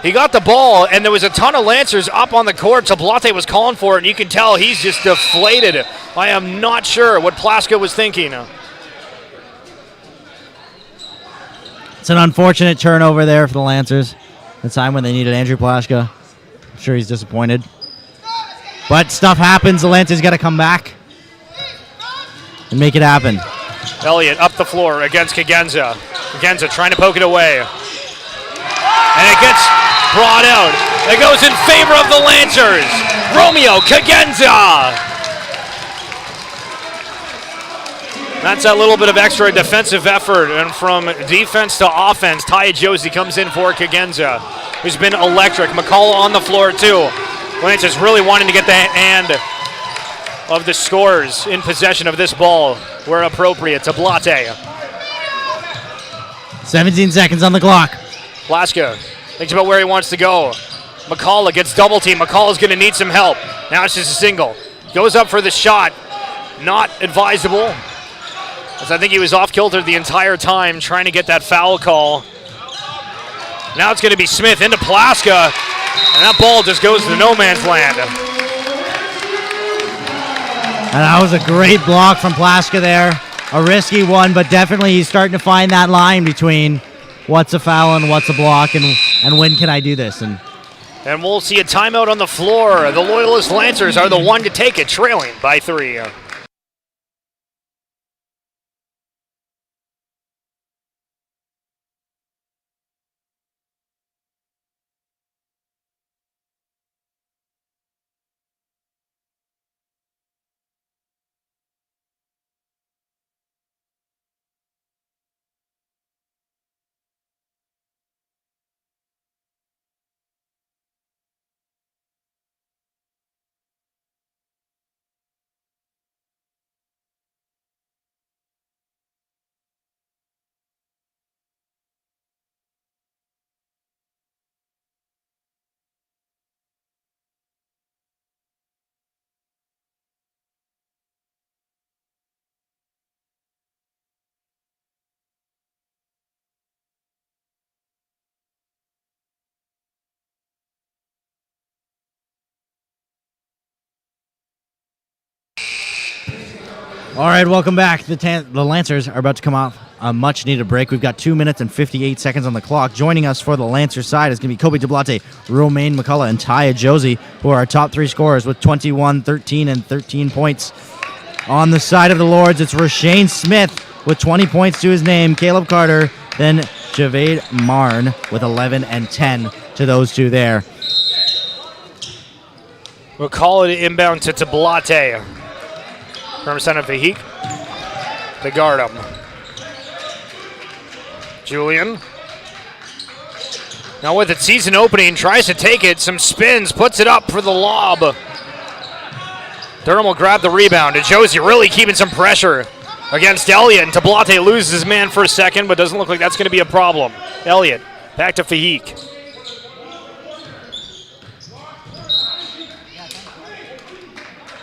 B: He got the ball, and there was a ton of Lancers up on the court. Tablate was calling for it, and you can tell he's just deflated. I am not sure what Plaska was thinking.
C: It's an unfortunate turnover there for the Lancers. The time when they needed Andrew Plaska. I'm sure he's disappointed. But stuff happens. The Lancers got to come back and make it happen.
B: Elliott up the floor against Kagenza. Kagenza trying to poke it away. And it gets brought out. It goes in favor of the Lancers. Romeo Kagenza. That's a little bit of extra defensive effort. And from defense to offense, Ty Josie comes in for Kagenza, who's been electric. McCall on the floor too. Lancers really wanting to get the hand of the scorers in possession of this ball where appropriate. Tablate.
C: 17 seconds on the clock.
B: Plaska thinks about where he wants to go. McCullough gets double teamed. McCullough's going to need some help. Now it's just a single. Goes up for the shot. Not advisable, as I think he was off kilter the entire time trying to get that foul call. Now it's going to be Smith into Plaska, and that ball just goes to no man's land.
C: And that was a great block from Plaska there. A risky one, but definitely he's starting to find that line between what's a foul and what's a block, and when can I do this? And
B: we'll see a timeout on the floor. The Loyalist Lancers are the one to take it, trailing by 3.
C: all right, welcome back. The Lancers are about to come off a much-needed break. We've got 2 minutes and 58 seconds on the clock. Joining us for the Lancers side is going to be Kobe Tablate, Romaine McCullough, and Taya Josie, who are our top 3 scorers with 21, 13, and 13 points. On the side of the Lords, it's Rashane Smith with 20 points to his name, Caleb Carter, then Javade Marn with 11 and 10 to those two there.
B: We'll call it inbound to Tablate. From center Vahik to guard him. Julian. Now with its season opening, tries to take it, some spins, puts it up for the lob. Durham will grab the rebound, and Josie really keeping some pressure against Elliott, and Tablate loses his man for a second, but doesn't look like that's going to be a problem. Elliott, back to Vahik.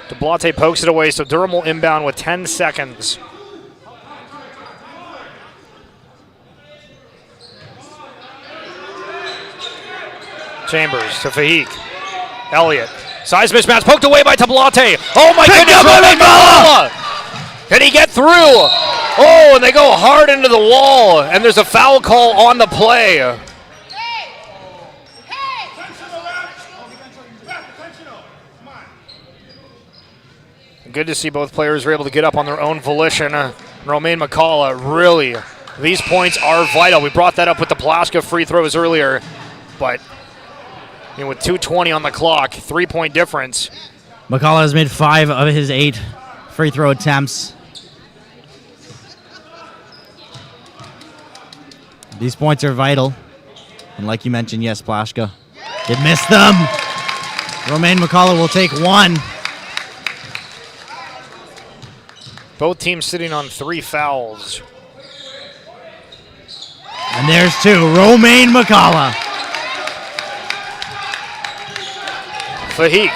B: Tablate pokes it away, so Durham will inbound with 10 seconds. Chambers to Vahik. Elliott. Size mismatch poked away by Tablate. Oh my goodness, Romaine McCullough! Can he get through? Oh, and they go hard into the wall, and there's a foul call on the play. Good to see both players were able to get up on their own volition. Romaine McCullough, really, these points are vital. We brought that up with the Plaska free throws earlier, but with 2:20 on the clock, 3-point difference.
C: McCullough has made 5 of his 8 free throw attempts. These points are vital. And like you mentioned, yes, Plaska did miss them. Romaine McCullough will take 1.
B: Both teams sitting on 3 fouls.
C: And there's 2. Romaine McCullough.
B: Vahik.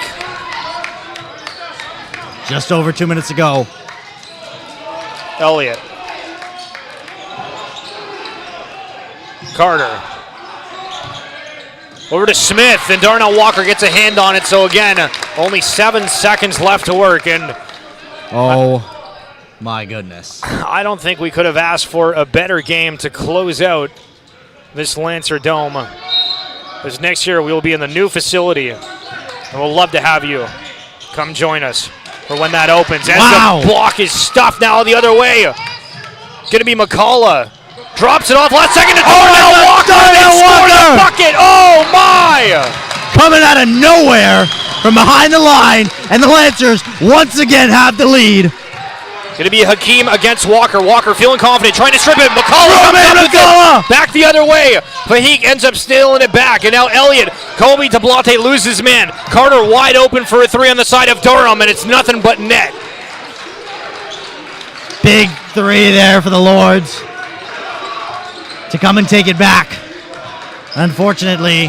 C: Just over 2 minutes to go.
B: Elliott. Carter. Over to Smith, and Darnell Walker gets a hand on it. So again, only 7 seconds left to work, and
C: Oh, my goodness.
B: I don't think we could have asked for a better game to close out this Lancer Dome. Because next year we will be in the new facility, and we'll love to have you come join us for when that opens. As
C: Wow.
B: the block is stuffed now the other way. Going to be McCullough. Drops it off last second to Darnell Walker.
C: Darnell
B: and scored a
C: Walker!
B: bucket. Oh my!
C: Coming out of nowhere from behind the line, and the Lancers once again have the lead.
B: Going to be Hakeem against Walker. Walker feeling confident, trying to strip it. McCullough comes
C: Roman
B: up with
C: McCullough!
B: it. Back the other way. Fahik ends up stealing it back, and now Elliott. Colby Tablate loses man. Carter wide open for a three on the side of Durham, and it's nothing but net.
C: Big three there for the Lords to come and take it back. Unfortunately,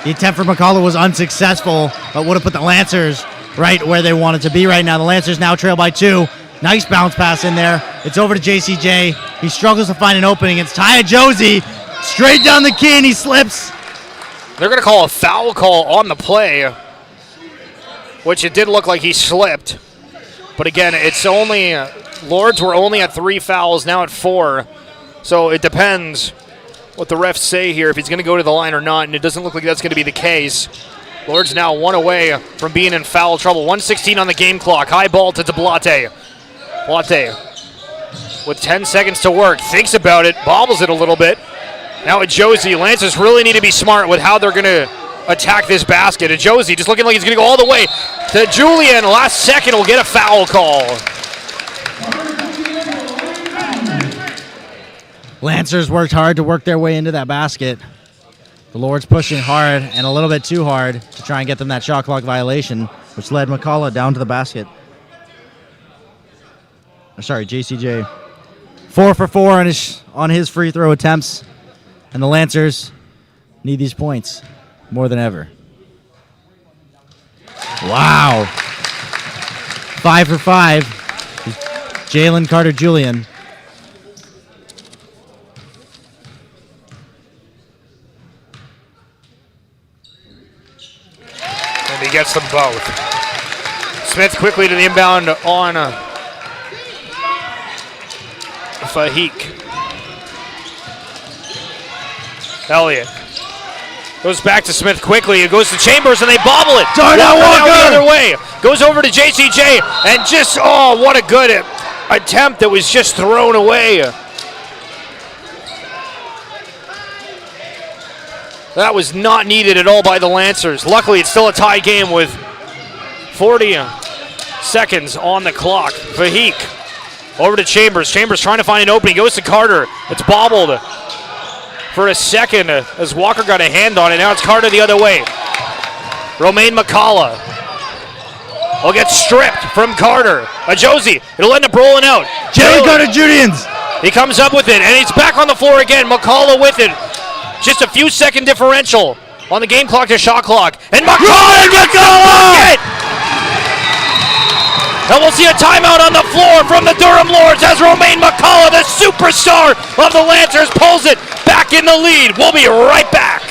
C: the attempt for McCullough was unsuccessful, but would have put the Lancers right where they wanted to be right now. The Lancers now trail by 2. Nice bounce pass in there. It's over to JCJ. He struggles to find an opening. It's Ty Josie straight down the key, and he slips.
B: They're going to call a foul call on the play, which it did look like he slipped. But again, it's only, Lords were only at 3 fouls, now at 4. So it depends what the refs say here, if he's going to go to the line or not, and it doesn't look like that's going to be the case. Lords now 1 away from being in foul trouble. 1:16 on the game clock. High ball to Tablate. Tablate with 10 seconds to work. Thinks about it, bobbles it a little bit. Now at Josie, Lancers really need to be smart with how they're going to attack this basket. And Josie just looking like he's going to go all the way to Julian. Last second will get a foul call.
C: Lancers worked hard to work their way into that basket. The Lords pushing hard and a little bit too hard to try and get them that shot clock violation, which led McCullough down to the basket. Sorry, JCJ. 4 for 4 on his free throw attempts. And the Lancers need these points more than ever. Wow. 5 for 5. Jalen Carter Julian.
B: And he gets them both. Smith quickly to the inbound on Fahik. Elliott goes back to Smith quickly. It goes to Chambers, and they bobble it.
C: Darnell
B: Walker
C: Walker!
B: the other way. Goes over to JCJ, and just, oh, what a good attempt that was just thrown away. That was not needed at all by the Lancers. Luckily, it's still a tie game with 40 seconds on the clock. Fahik over to Chambers. Chambers trying to find an opening. Goes to Carter. It's bobbled for a second as Walker got a hand on it. Now it's Carter the other way. Romaine McCullough will get stripped from Carter. Josie, it'll end up rolling out.
C: Jalen Carter Julians.
B: He comes up with it, and he's back on the floor again. McCullough with it. Just a few second differential on the game clock to shot clock. And McCullough gets the bucket! And we'll see a timeout on the floor from the Durham Lords as Romaine McCullough, the superstar of the Lancers, pulls it back in the lead. We'll be right back.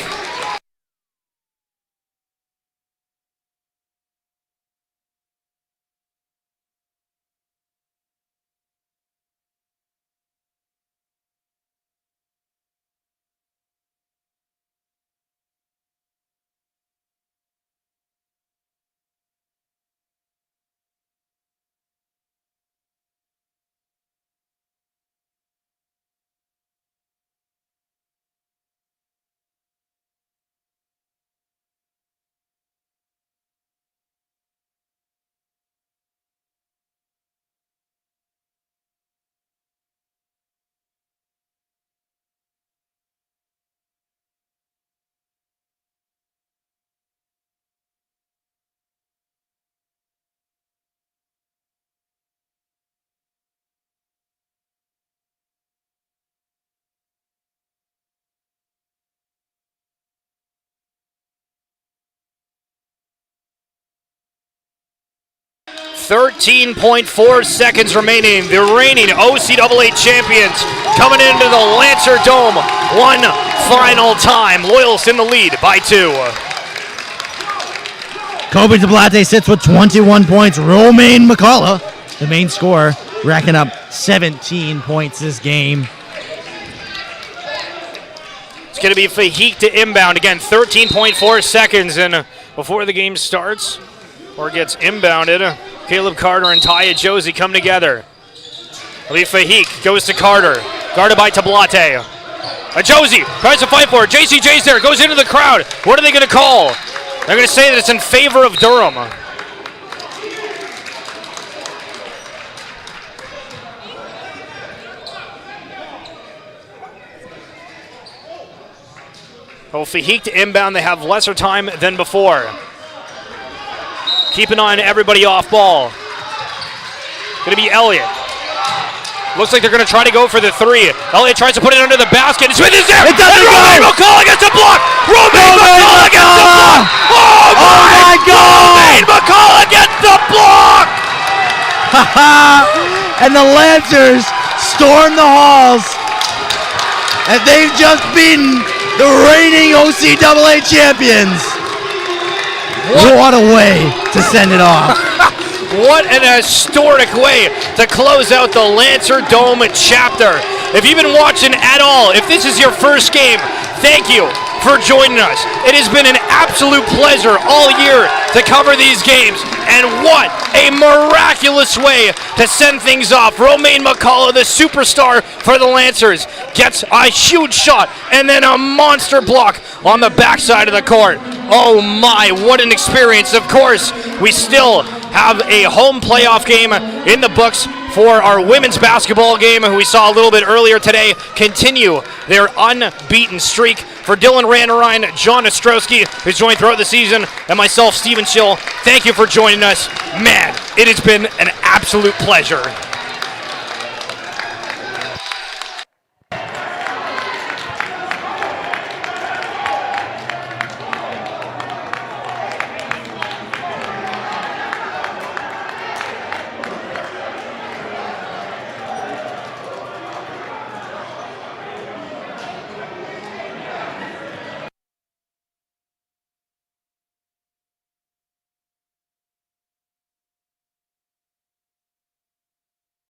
B: 13.4 seconds remaining. The reigning OCAA champions coming into the Lancer Dome one final time. Loyalist in the lead by 2.
C: Kobe Tablate sits with 21 points. Romaine McCullough, the main scorer, racking up 17 points this game.
B: It's going to be Fahik to inbound. Again, 13.4 seconds. And before the game starts or gets inbounded, Caleb Carter and Taya Josie come together. It'll be Fahik, goes to Carter. Guarded by Tablate. Josie tries to fight for it. JCJ's there, goes into the crowd. What are they going to call? They're going to say that it's in favor of Durham. Oh, Fahik to inbound. They have lesser time than before. Keep an eye on everybody off ball. Going to be Elliott. Looks like they're going to try to go for the 3. Elliott tries to put it under the basket. Smith is there.
C: It doesn't go.
B: Romaine McCullough gets a block. Romaine McCullough gets the block. Oh my God! Romaine McCullough gets the block.
C: And the Lancers storm the halls. And they've just beaten the reigning OCAA champions. What a way to send it off.
B: What an historic way to close out the Lancer Dome chapter. If you've been watching at all, if this is your first game, thank you for joining us. It has been an absolute pleasure all year to cover these games. And what a miraculous way to send things off. Romaine McCullough, the superstar for the Lancers, gets a huge shot and then a monster block on the backside of the court. Oh my, what an experience. Of course, we still have a home playoff game in the books for our women's basketball game, who we saw a little bit earlier today, continue their unbeaten streak. For Dylan Randerine, John Ostrowski, who's joined throughout the season, and myself, Stephen Schill, thank you for joining us. Man, it has been an absolute pleasure.